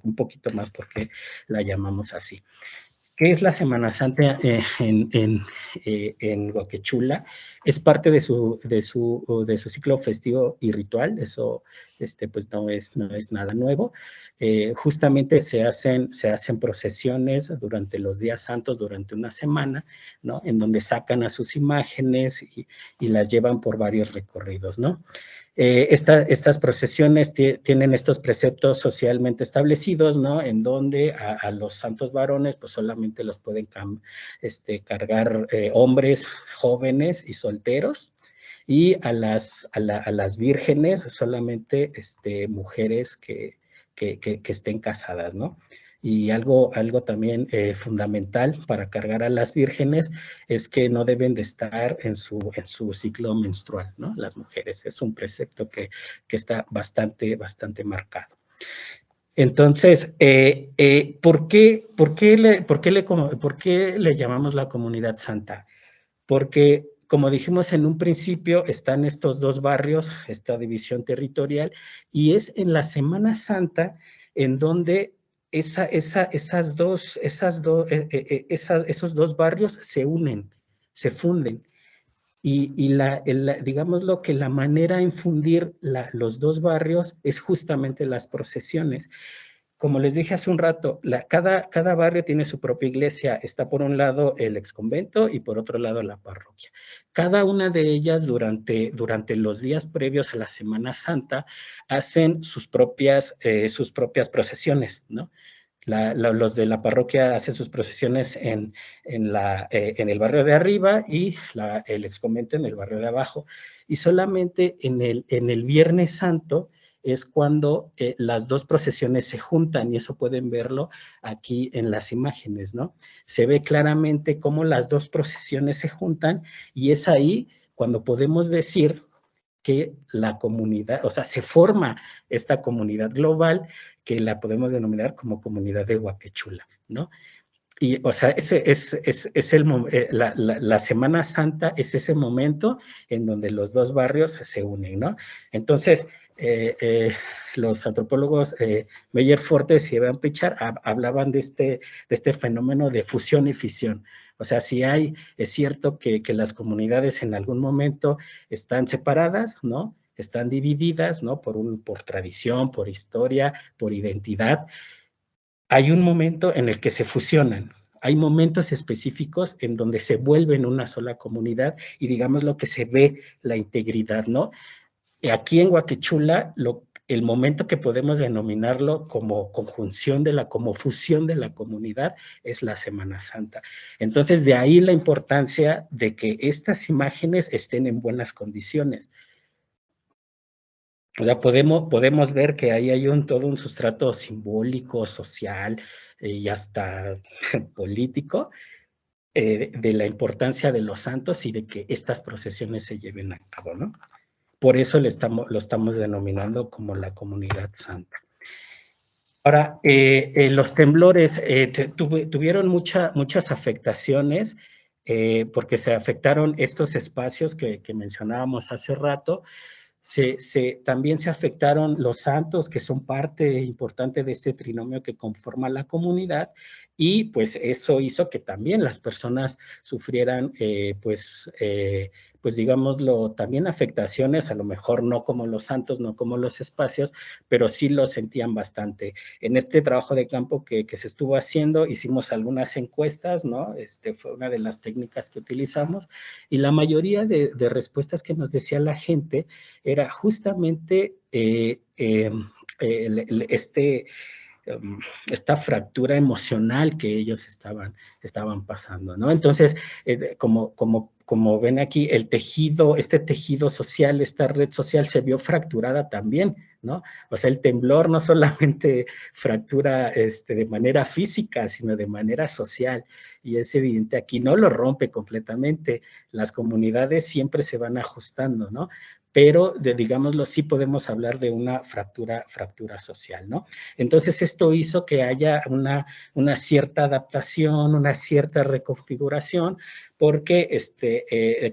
un poquito más por qué la llamamos así. ¿Qué es la Semana Santa en Huaquechula? Es parte de su ciclo festivo y ritual. Eso pues no es nada nuevo. Justamente se hacen procesiones durante los días santos, durante una semana, ¿no? En donde sacan a sus imágenes y las llevan por varios recorridos, ¿no? Estas procesiones tienen estos preceptos socialmente establecidos, ¿no? En donde a los santos varones pues solamente los pueden cargar hombres jóvenes y solteros, y a las vírgenes solamente mujeres que estén casadas, ¿no? Y algo también fundamental para cargar a las vírgenes es que no deben de estar en su ciclo menstrual, ¿no? Las mujeres. Es un precepto que está bastante marcado. Entonces, ¿por qué le llamamos la comunidad santa? Porque, como dijimos en un principio, están estos dos barrios, esta división territorial, y es en la Semana Santa en donde esos dos barrios se unen, se funden. Y digámoslo que la manera en fundir los dos barrios es justamente las procesiones. Como les dije hace un rato, cada barrio tiene su propia iglesia. Está por un lado el exconvento y por otro lado la parroquia. Cada una de ellas durante los días previos a la Semana Santa hacen sus propias procesiones, ¿no? Los de la parroquia hacen sus procesiones en el barrio de arriba y el exconvento en el barrio de abajo. Y solamente en el Viernes Santo es cuando las dos procesiones se juntan, y eso pueden verlo aquí en las imágenes, ¿no? Se ve claramente cómo las dos procesiones se juntan, y es ahí cuando podemos decir que la comunidad, o sea, se forma esta comunidad global que la podemos denominar como comunidad de Huaquechula, ¿no? Y, o sea, la Semana Santa es ese momento en donde los dos barrios se unen, ¿no? Entonces, los antropólogos Meyer Fortes y Evan Pichar hablaban de este fenómeno de fusión y fisión. O sea, es cierto que las comunidades en algún momento están separadas, ¿no? Están divididas, ¿no? Por tradición, por historia, por identidad. Hay un momento en el que se fusionan. Hay momentos específicos en donde se vuelven una sola comunidad y digamos lo que se ve la integridad, ¿no? Aquí en Huaquechula, el momento que podemos denominarlo como conjunción como fusión de la comunidad es la Semana Santa. Entonces, de ahí la importancia de que estas imágenes estén en buenas condiciones. O sea, podemos ver que ahí hay todo un sustrato simbólico, social y hasta político de la importancia de los santos y de que estas procesiones se lleven a cabo, ¿no? Por eso lo estamos denominando como la comunidad santa. Ahora, los temblores tuvieron muchas afectaciones porque se afectaron estos espacios que mencionábamos hace rato. También se afectaron los santos, que son parte importante de este trinomio que conforma la comunidad, y pues eso hizo que también las personas sufrieran, pues digámoslo, también afectaciones, a lo mejor no como los santos, no como los espacios, pero sí lo sentían bastante. En este trabajo de campo que se estuvo haciendo, hicimos algunas encuestas, ¿no? Fue una de las técnicas que utilizamos, y la mayoría de respuestas que nos decía la gente era justamente esta fractura emocional que ellos estaban pasando, ¿no? Entonces, como ven aquí, este tejido social, esta red social se vio fracturada también, ¿no? O sea, el temblor no solamente fractura de manera física, sino de manera social, y es evidente, aquí no lo rompe completamente, las comunidades siempre se van ajustando, ¿no? Pero, digámoslo, sí podemos hablar de una fractura social, ¿no? Entonces, esto hizo que haya una cierta adaptación, una cierta reconfiguración, porque,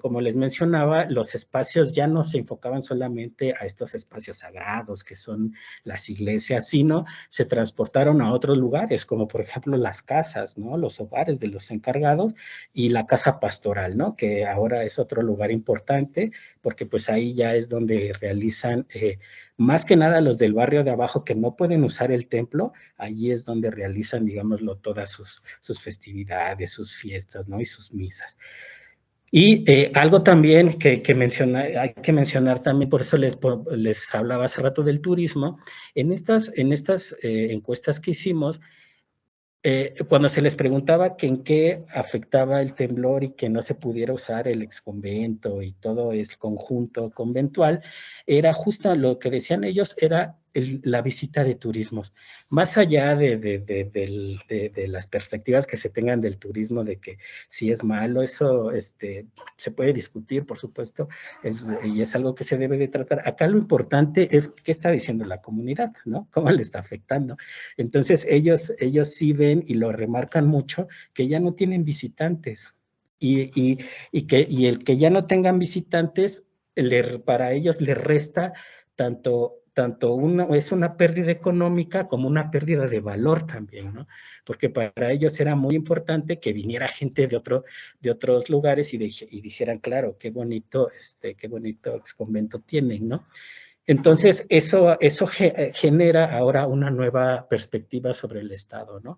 como les mencionaba, los espacios ya no se enfocaban solamente a estos espacios sagrados que son las iglesias, sino se transportaron a otros lugares, como por ejemplo las casas, ¿no? Los hogares de los encargados y la casa pastoral, ¿no? Que ahora es otro lugar importante, porque pues ahí ya es donde realizan, más que nada los del barrio de abajo que no pueden usar el templo, allí es donde realizan, digámoslo, todas sus festividades, sus fiestas, ¿no? Y sus misas. Y algo también que hay que mencionar también, por eso les hablaba hace rato del turismo, en estas encuestas que hicimos, cuando se les preguntaba que en qué afectaba el temblor y que no se pudiera usar el exconvento y todo el conjunto conventual, era justo lo que decían ellos, era la visita de turismos. Más allá de las perspectivas que se tengan del turismo, de que si es malo, eso se puede discutir, por supuesto, y es algo que se debe de tratar. Acá lo importante es qué está diciendo la comunidad, ¿no? ¿Cómo le está afectando? Entonces, ellos sí ven y lo remarcan mucho, que ya no tienen visitantes. Y el que ya no tengan visitantes, para ellos les resta tanto es una pérdida económica como una pérdida de valor también, ¿no? Porque para ellos era muy importante que viniera gente de otros lugares y dijeran, claro, qué bonito exconvento tienen, ¿no? Entonces, eso genera ahora una nueva perspectiva sobre el Estado, ¿no?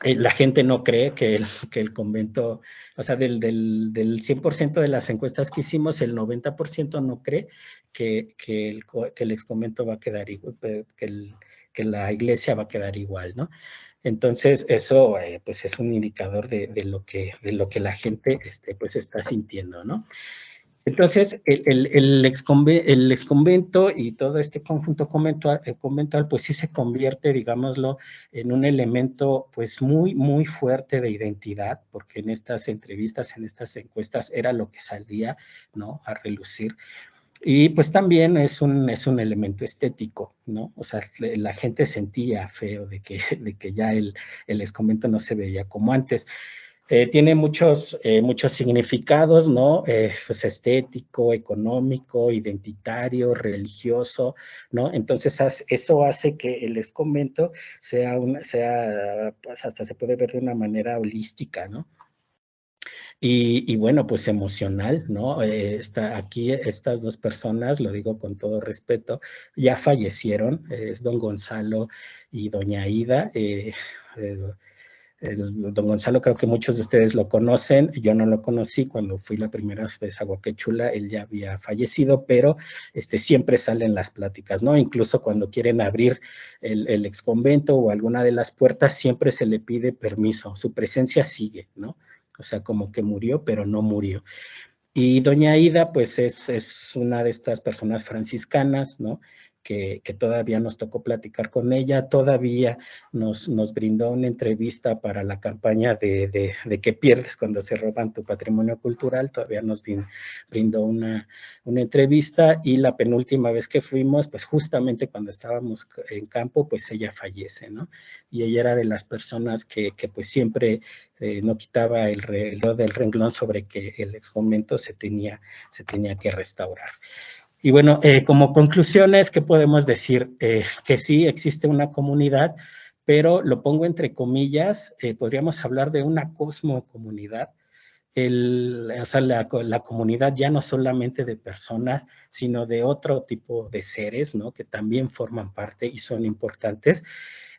La gente no cree que el convento, o sea, del 100% de las encuestas que hicimos, el 90% no cree que el exconvento va a quedar igual, que la iglesia va a quedar igual, ¿no? Entonces, eso pues es un indicador de lo que la gente pues está sintiendo, ¿no? Entonces, el exconvento y todo este conjunto conventual, pues sí se convierte, digámoslo, en un elemento pues muy, muy fuerte de identidad, porque en estas entrevistas, en estas encuestas, era lo que salía, ¿no?, a relucir. Y pues también es un elemento estético, ¿no? O sea, la gente sentía feo de que ya el exconvento no se veía como antes. Tiene muchos significados, ¿no? Pues estético, económico, identitario, religioso, ¿no? Entonces, eso hace que el exconvento pues hasta se puede ver de una manera holística, ¿no? Y bueno, pues emocional, ¿no? Aquí estas dos personas, lo digo con todo respeto, ya fallecieron, es don Gonzalo y doña Aida. Don Gonzalo creo que muchos de ustedes lo conocen, yo no lo conocí cuando fui la primera vez a Huaquechula, él ya había fallecido, pero siempre salen las pláticas, ¿no? Incluso cuando quieren abrir el exconvento o alguna de las puertas, siempre se le pide permiso, su presencia sigue, ¿no? O sea, como que murió, pero no murió. Y doña Aida, pues es una de estas personas franciscanas, ¿no? Que todavía nos tocó platicar con ella, todavía nos brindó una entrevista para la campaña de qué pierdes cuando se roban tu patrimonio cultural, todavía nos brindó una entrevista, y la penúltima vez que fuimos, pues justamente cuando estábamos en campo, pues ella fallece, ¿no? Y ella era de las personas que pues siempre no quitaba el dedo del renglón sobre que el exconvento se tenía que restaurar. Y bueno, como conclusiones, ¿qué podemos decir? Que sí existe una comunidad, pero lo pongo entre comillas, podríamos hablar de una cosmocomunidad. O sea, la comunidad ya no solamente de personas, sino de otro tipo de seres, ¿no? Que también forman parte y son importantes.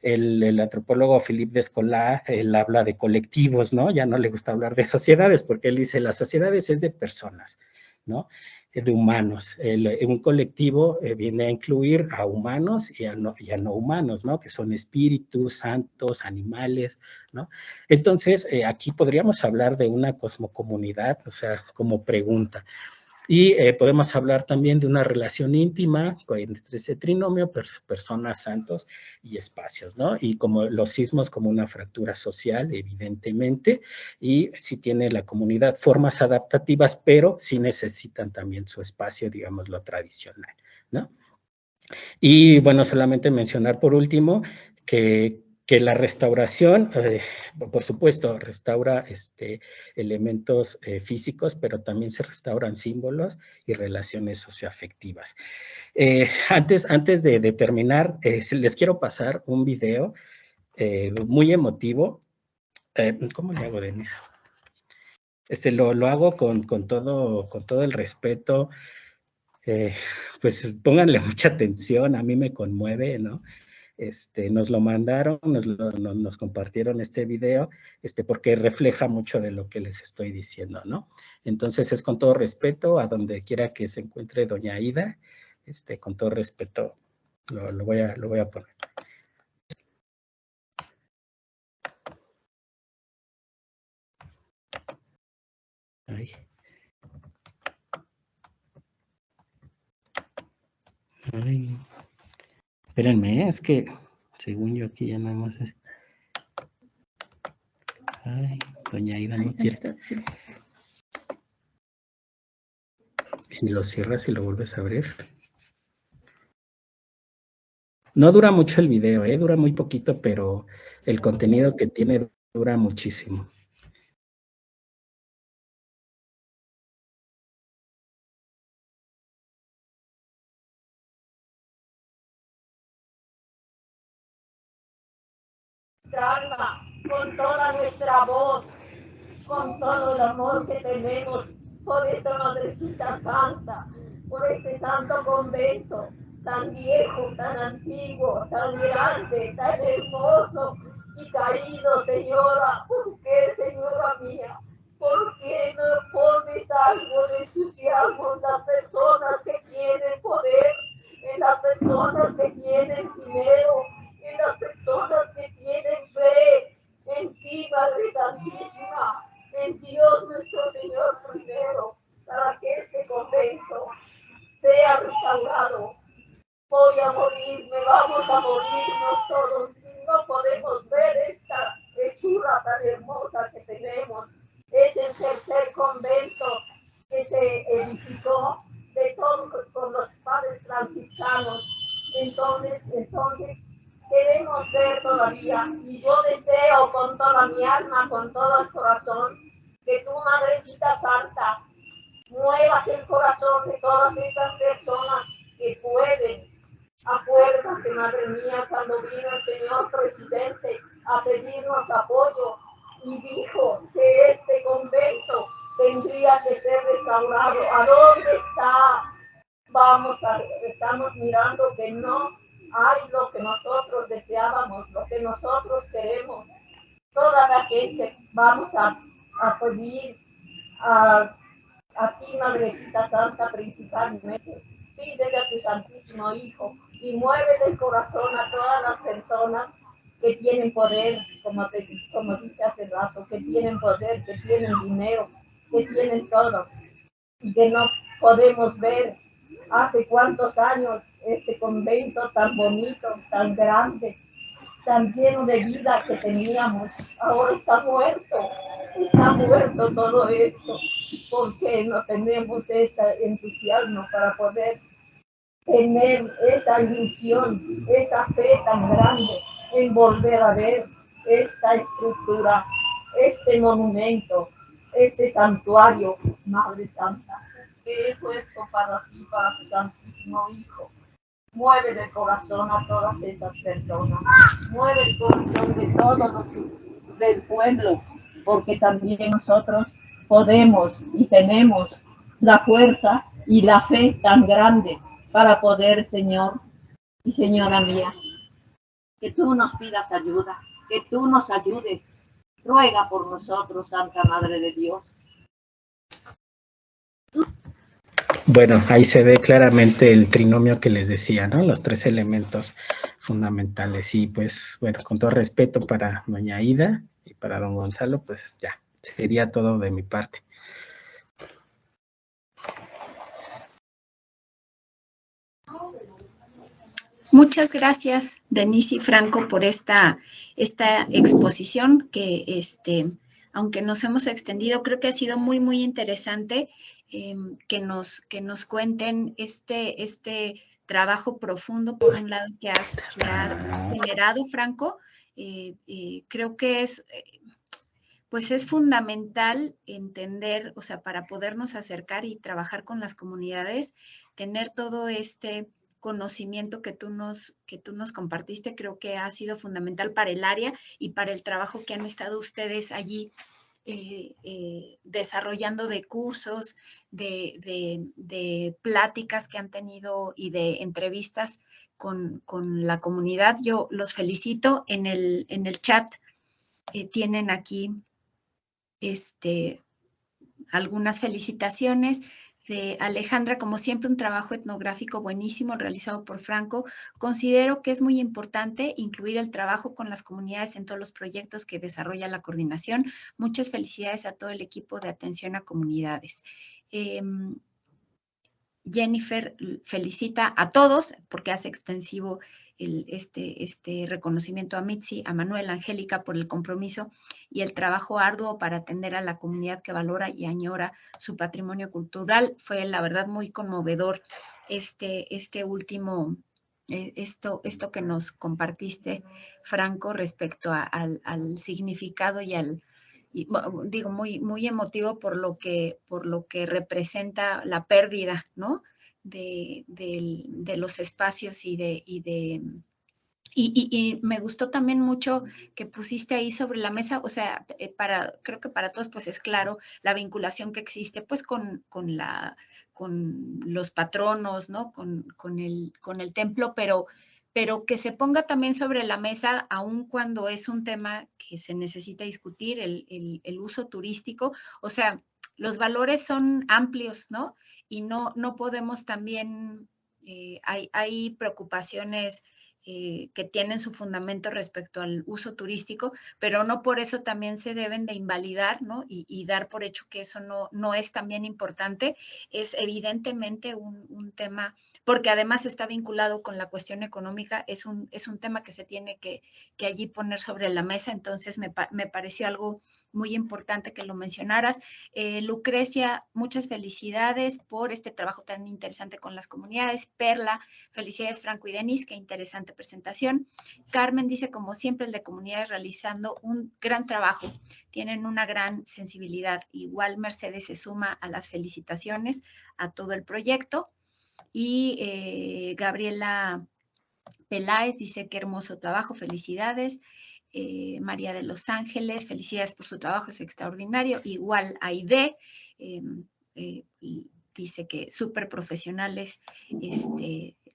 El antropólogo Philippe Descola, él habla de colectivos, ¿no? Ya no le gusta hablar de sociedades, porque él dice, las sociedades es de personas, ¿no? De humanos. Un colectivo viene a incluir a humanos y a no humanos, ¿no? Que son espíritus, santos, animales, ¿no? Entonces, aquí podríamos hablar de una cosmocomunidad, o sea, como pregunta. Y podemos hablar también de una relación íntima entre ese trinomio, personas, santos y espacios, ¿no? Y como los sismos como una fractura social, evidentemente, y sí tiene la comunidad formas adaptativas, pero sí necesitan también su espacio, digamos, lo tradicional, ¿no? Y bueno, solamente mencionar por último que que la restauración, por supuesto, restaura elementos físicos, pero también se restauran símbolos y relaciones socioafectivas. Antes de terminar, les quiero pasar un video muy emotivo. ¿Cómo le hago, Denise? Lo hago con todo el respeto. Pues pónganle mucha atención, a mí me conmueve, ¿no? Nos lo mandaron, nos compartieron este video, porque refleja mucho de lo que les estoy diciendo, ¿no? Entonces es con todo respeto, a donde quiera que se encuentre doña Aida, con todo respeto lo voy a poner. Ay. Ay. Espérenme, es que según yo aquí ya nada más es... Ay, doña Aida no quiere. Si lo cierras y lo vuelves a abrir. No dura mucho el video, dura muy poquito, pero el contenido que tiene dura muchísimo.
Con toda nuestra voz, con todo el amor que tenemos por esta Madrecita Santa, por este santo convento, tan viejo, tan antiguo, tan grande, tan hermoso y caído, Señora. ¿Por qué, Señora mía? ¿Por qué no pones algo de entusiasmo en las personas que tienen poder, en las personas que tienen dinero, en las personas que tienen fe en ti, Madre Santísima, en Dios nuestro Señor primero, para que este convento sea restaurado? Voy a morirme, vamos a morirnos todos, no podemos ver esta hechura tan hermosa que tenemos. Es el tercer convento que se edificó de todos con los padres franciscanos. Entonces queremos ver todavía, y yo deseo con toda mi alma, con todo el corazón, que tu Madrecita Santa muevas el corazón de todas esas personas que pueden. Acuérdate, Madre mía, cuando vino el señor presidente a pedirnos apoyo y dijo que este convento tendría que ser restaurado. ¿A dónde está? Estamos mirando que no hay lo que nosotros deseábamos, lo que nosotros queremos. Toda la gente vamos a pedir a ti, Madrecita Santa, principalmente. Pídele a tu Santísimo Hijo y mueve el corazón a todas las personas que tienen poder, como dije hace rato, que tienen poder, que tienen dinero, que tienen todo, y que no podemos ver hace cuántos años este convento tan bonito, tan grande, tan lleno de vida que teníamos, ahora está muerto todo esto, porque no tenemos ese entusiasmo para poder tener esa ilusión, esa fe tan grande en volver a ver esta estructura, este monumento, este santuario, Madre Santa. Qué esfuerzo para ti, para tu Santísimo Hijo. Mueve el corazón a todas esas personas, mueve el corazón de todos los del pueblo, porque también nosotros podemos y tenemos la fuerza y la fe tan grande para poder, Señor y Señora mía, que tú nos pidas ayuda, que tú nos ayudes. Ruega por nosotros, Santa Madre de Dios.
Bueno, ahí se ve claramente el trinomio que les decía, ¿no? Los tres elementos fundamentales. Y pues, bueno, con todo respeto para doña Aida y para don Gonzalo, pues ya, sería todo de mi parte.
Muchas gracias, Denise y Franco, por esta exposición que, aunque nos hemos extendido, creo que ha sido muy, muy interesante que nos cuenten este trabajo profundo, por un lado, que has generado, Franco, creo que pues es fundamental entender, o sea, para podernos acercar y trabajar con las comunidades, tener todo este conocimiento que tú nos compartiste, creo que ha sido fundamental para el área y para el trabajo que han estado ustedes allí desarrollando de cursos, de pláticas que han tenido y de entrevistas con la comunidad. Yo los felicito. En el chat tienen aquí algunas felicitaciones de Alejandra, como siempre, un trabajo etnográfico buenísimo realizado por Franco. Considero que es muy importante incluir el trabajo con las comunidades en todos los proyectos que desarrolla la coordinación. Muchas felicidades a todo el equipo de atención a comunidades. Jennifer felicita a todos porque hace extensivo este reconocimiento a Mitzi, a Manuel, a Angélica por el compromiso y el trabajo arduo para atender a la comunidad que valora y añora su patrimonio cultural. Fue la verdad muy conmovedor este último, esto que nos compartiste, Franco, respecto al significado y digo, muy emotivo por lo que representa la pérdida, ¿no? De los espacios y me gustó también mucho que pusiste ahí sobre la mesa, o sea, creo que para todos pues es claro la vinculación que existe pues con los patronos, ¿no? Con el templo, pero que se ponga también sobre la mesa, aun cuando es un tema que se necesita discutir, el uso turístico. O sea, los valores son amplios, ¿no? Y no podemos también, hay preocupaciones que tienen su fundamento respecto al uso turístico, pero no por eso también se deben de invalidar, ¿no? Y dar por hecho que eso no es también importante. Es evidentemente un tema, porque además está vinculado con la cuestión económica, es un tema que se tiene que allí poner sobre la mesa. Entonces me pareció algo muy importante que lo mencionaras. Lucrecia, muchas felicidades por este trabajo tan interesante con las comunidades. Perla, felicidades Franco y Denise, qué interesante presentación. Carmen dice, como siempre, el de comunidades realizando un gran trabajo, tienen una gran sensibilidad. Igual Mercedes se suma a las felicitaciones a todo el proyecto. Y Gabriela Peláez dice, qué hermoso trabajo, felicidades. María de Los Ángeles, felicidades por su trabajo, es extraordinario. Igual Aide, dice que súper profesionales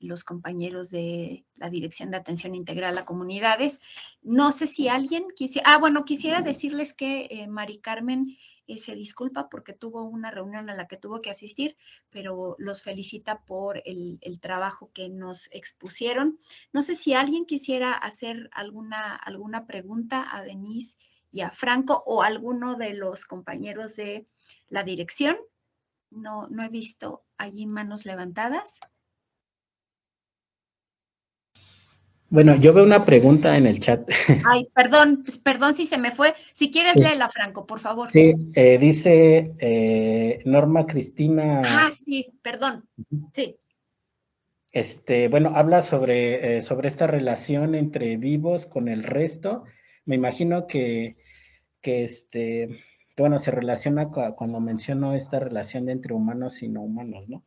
los compañeros de la Dirección de Atención Integral a Comunidades. No sé si alguien quisiera, quisiera decirles que Mari Carmen se disculpa porque tuvo una reunión a la que tuvo que asistir, pero los felicita por el trabajo que nos expusieron. No sé si alguien quisiera hacer alguna pregunta a Denise y a Franco o a alguno de los compañeros de la dirección. No he visto allí manos levantadas.
Bueno, yo veo una pregunta en el chat.
Ay, perdón si se me fue. Si quieres, léela, Franco, por favor.
Sí, dice Norma Cristina.
Ah, sí, perdón. Sí.
Bueno, habla sobre esta relación entre vivos con el resto. Me imagino que bueno, se relaciona cuando menciono esta relación entre humanos y no humanos, ¿no?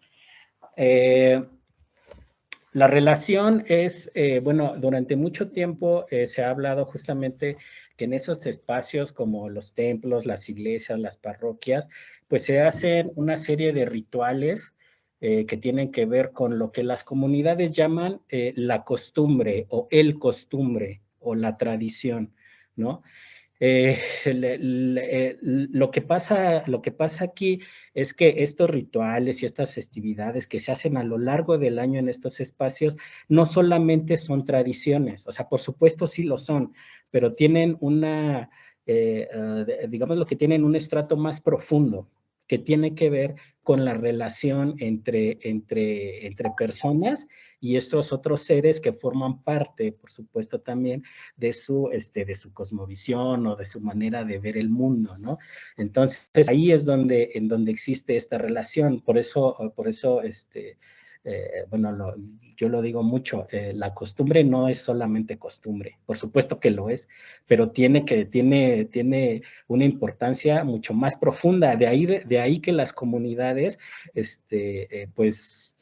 La relación es, bueno, durante mucho tiempo se ha hablado justamente que en esos espacios como los templos, las iglesias, las parroquias, pues se hacen una serie de rituales que tienen que ver con lo que las comunidades llaman la costumbre o el costumbre o la tradición, ¿no? Lo que pasa aquí es que estos rituales y estas festividades que se hacen a lo largo del año en estos espacios no solamente son tradiciones, o sea, por supuesto sí lo son, pero tienen digamos lo que tienen un estrato más profundo que tiene que ver con la relación entre personas y estos otros seres que forman parte, por supuesto, también de su cosmovisión o de su manera de ver el mundo, ¿no? Entonces, ahí es en donde existe esta relación. Por eso bueno, yo lo digo mucho, la costumbre no es solamente costumbre, por supuesto que lo es, pero tiene una importancia mucho más profunda, de ahí que las comunidades, pues,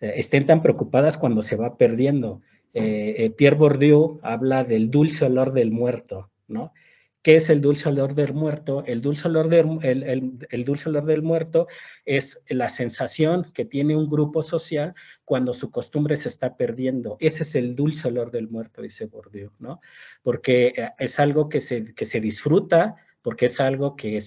estén tan preocupadas cuando se va perdiendo. Pierre Bourdieu habla del dulce olor del muerto, ¿no? ¿Qué es el dulce olor del muerto? El dulce olor del muerto es la sensación que tiene un grupo social cuando su costumbre se está perdiendo. Ese es el dulce olor del muerto, dice Bourdieu, ¿no? Porque es algo que se disfruta, porque es algo que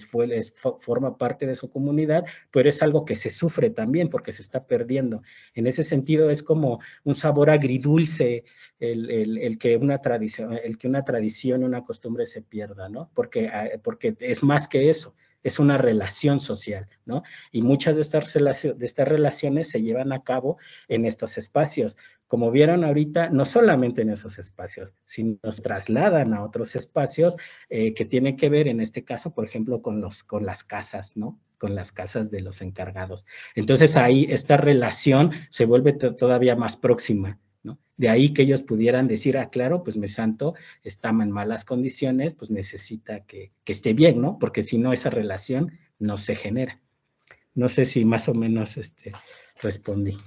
forma parte de su comunidad, pero es algo que se sufre también porque se está perdiendo. En ese sentido es como un sabor agridulce el que una tradición, una costumbre se pierda, ¿no? Porque es más que eso, es una relación social, ¿no? Y muchas de estas relaciones se llevan a cabo en estos espacios. Como vieron ahorita, no solamente en esos espacios, sino nos trasladan a otros espacios que tienen que ver, en este caso, por ejemplo, con las casas, ¿no? Con las casas de los encargados. Entonces ahí esta relación se vuelve todavía más próxima, ¿no? De ahí que ellos pudieran decir, claro, pues mi santo está en malas condiciones, pues necesita que esté bien, ¿no? Porque si no, esa relación no se genera. No sé si más o menos respondí.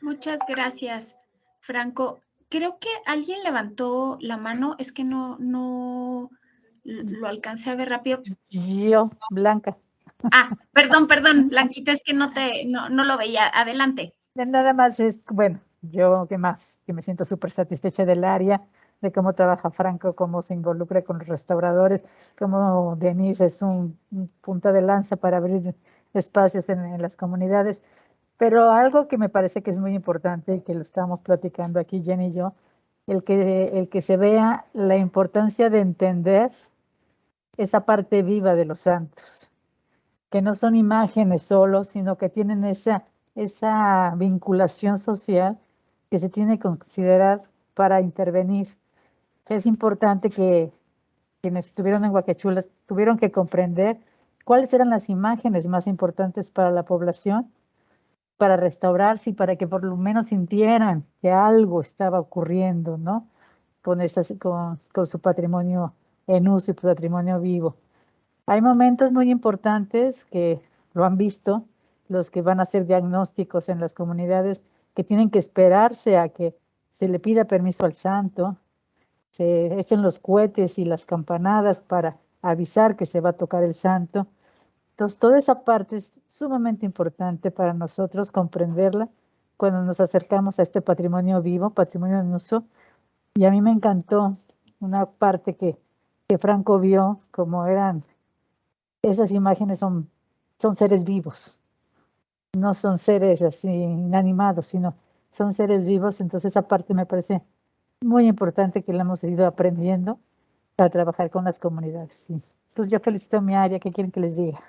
Muchas gracias, Franco. Creo que alguien levantó la mano, es que no lo alcancé a ver rápido.
Yo, Blanca.
Perdón, Blanquita, es que no lo veía. Adelante.
Nada más bueno, yo que me siento súper satisfecha del área, de cómo trabaja Franco, cómo se involucra con los restauradores, cómo Denise es un punta de lanza para abrir espacios en las comunidades. Pero algo que me parece que es muy importante y que lo estamos platicando aquí Jenny y yo, el que se vea la importancia de entender esa parte viva de los santos, que no son imágenes solo, sino que tienen esa vinculación social que se tiene que considerar para intervenir. Es importante que quienes estuvieron en Huacachula tuvieron que comprender cuáles eran las imágenes más importantes para la población, para restaurarse y para que por lo menos sintieran que algo estaba ocurriendo, ¿no? Con su patrimonio en uso y patrimonio vivo. Hay momentos muy importantes que lo han visto, los que van a hacer diagnósticos en las comunidades, que tienen que esperarse a que se le pida permiso al santo, se echen los cohetes y las campanadas para avisar que se va a tocar el santo. Entonces, toda esa parte es sumamente importante para nosotros comprenderla cuando nos acercamos a este patrimonio vivo, patrimonio en uso. Y a mí me encantó una parte que Franco vio, como eran, esas imágenes son seres vivos, no son seres así inanimados, sino son seres vivos. Entonces esa parte me parece muy importante que la hemos ido aprendiendo para trabajar con las comunidades. Sí. Entonces yo felicito a mi área, ¿qué quieren que les diga?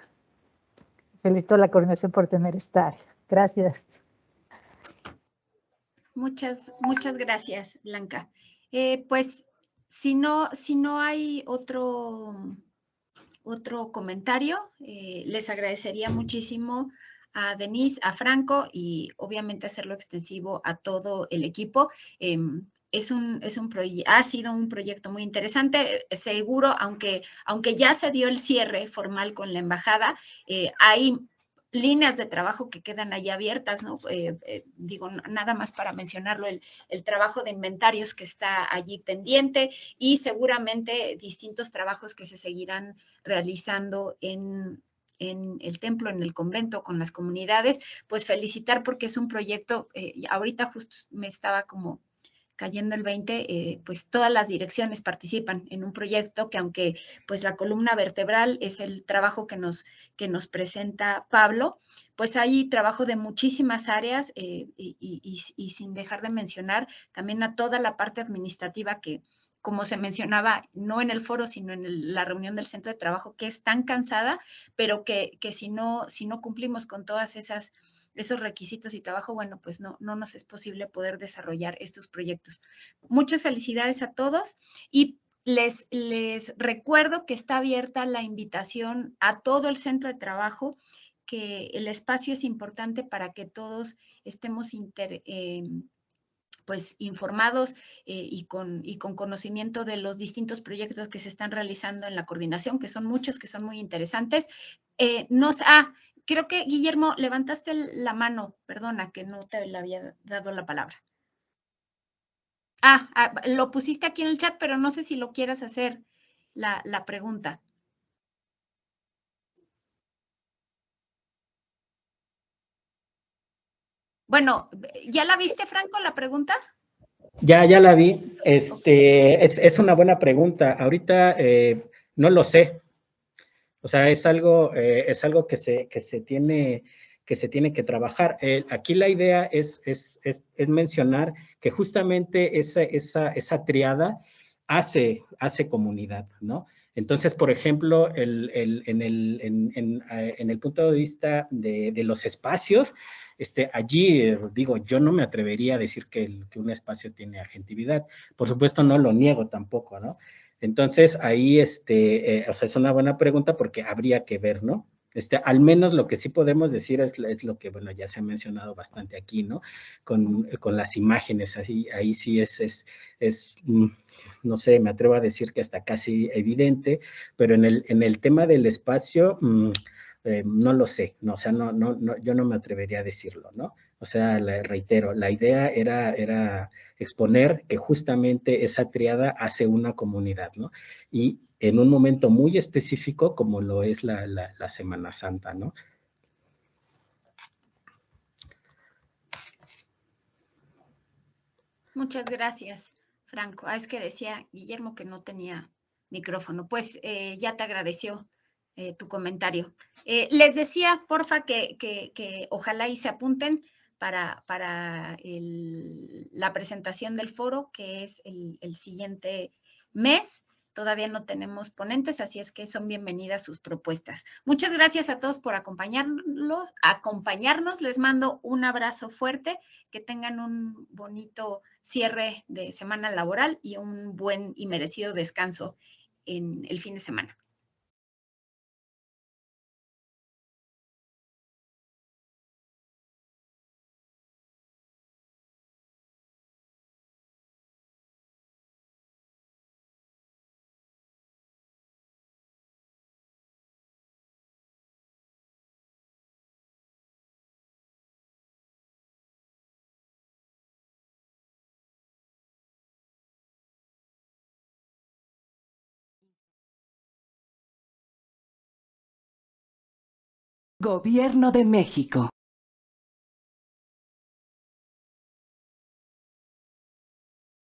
Felicito a la coordinación por tener esta área. Gracias.
Muchas gracias, Blanca. Pues si no hay otro comentario, les agradecería muchísimo a Denise, a Franco y obviamente hacerlo extensivo a todo el equipo. Ha sido un proyecto muy interesante, seguro, aunque ya se dio el cierre formal con la embajada, hay líneas de trabajo que quedan ahí abiertas, ¿no? Digo, nada más para mencionarlo, el trabajo de inventarios que está allí pendiente y seguramente distintos trabajos que se seguirán realizando en el templo, en el convento, con las comunidades. Pues felicitar porque es un proyecto, ahorita justo me estaba como cayendo el 20, pues todas las direcciones participan en un proyecto que, aunque pues la columna vertebral es el trabajo que nos presenta Pablo, pues hay trabajo de muchísimas áreas y sin dejar de mencionar también a toda la parte administrativa que, como se mencionaba, no en el foro, sino en la reunión del centro de trabajo, que es tan cansada, pero que si no cumplimos con todas esos requisitos y trabajo, bueno, pues no nos es posible poder desarrollar estos proyectos. Muchas felicidades a todos y les recuerdo que está abierta la invitación a todo el centro de trabajo el espacio es importante para que todos estemos pues informados y con conocimiento de los distintos proyectos que se están realizando en la coordinación, que son muchos, que son muy interesantes. Creo que, Guillermo, levantaste la mano, perdona, que no te le había dado la palabra. Lo pusiste aquí en el chat, pero no sé si lo quieras hacer la pregunta. Bueno, ¿ya la viste, Franco, la pregunta?
Ya la vi. Es una buena pregunta. Ahorita no lo sé. O sea, es algo que se tiene que trabajar. Aquí la idea es mencionar que justamente esa triada hace comunidad, ¿no? Entonces, por ejemplo, en el punto de vista de los espacios, allí digo, yo no me atrevería a decir que un espacio tiene agentividad. Por supuesto, no lo niego tampoco, ¿no? Entonces, ahí, o sea, es una buena pregunta porque habría que ver, ¿no? Al menos lo que sí podemos decir es lo que, bueno, ya se ha mencionado bastante aquí, ¿no? Con las imágenes, ahí sí no sé, me atrevo a decir que hasta casi evidente, pero en el tema del espacio, no lo sé, no, o sea, yo no me atrevería a decirlo, ¿no? O sea, reitero, la idea era exponer que justamente esa triada hace una comunidad, ¿no? Y en un momento muy específico como lo es la Semana Santa, ¿no?
Muchas gracias, Franco. Es que decía Guillermo que no tenía micrófono. Pues ya te agradeció tu comentario. Les decía, porfa, que ojalá y se apunten para la presentación del foro, que es el siguiente mes. Todavía no tenemos ponentes, así es que son bienvenidas sus propuestas. Muchas gracias a todos por acompañarnos. Les mando un abrazo fuerte, que tengan un bonito cierre de semana laboral y un buen y merecido descanso en el fin de semana.
Gobierno de México.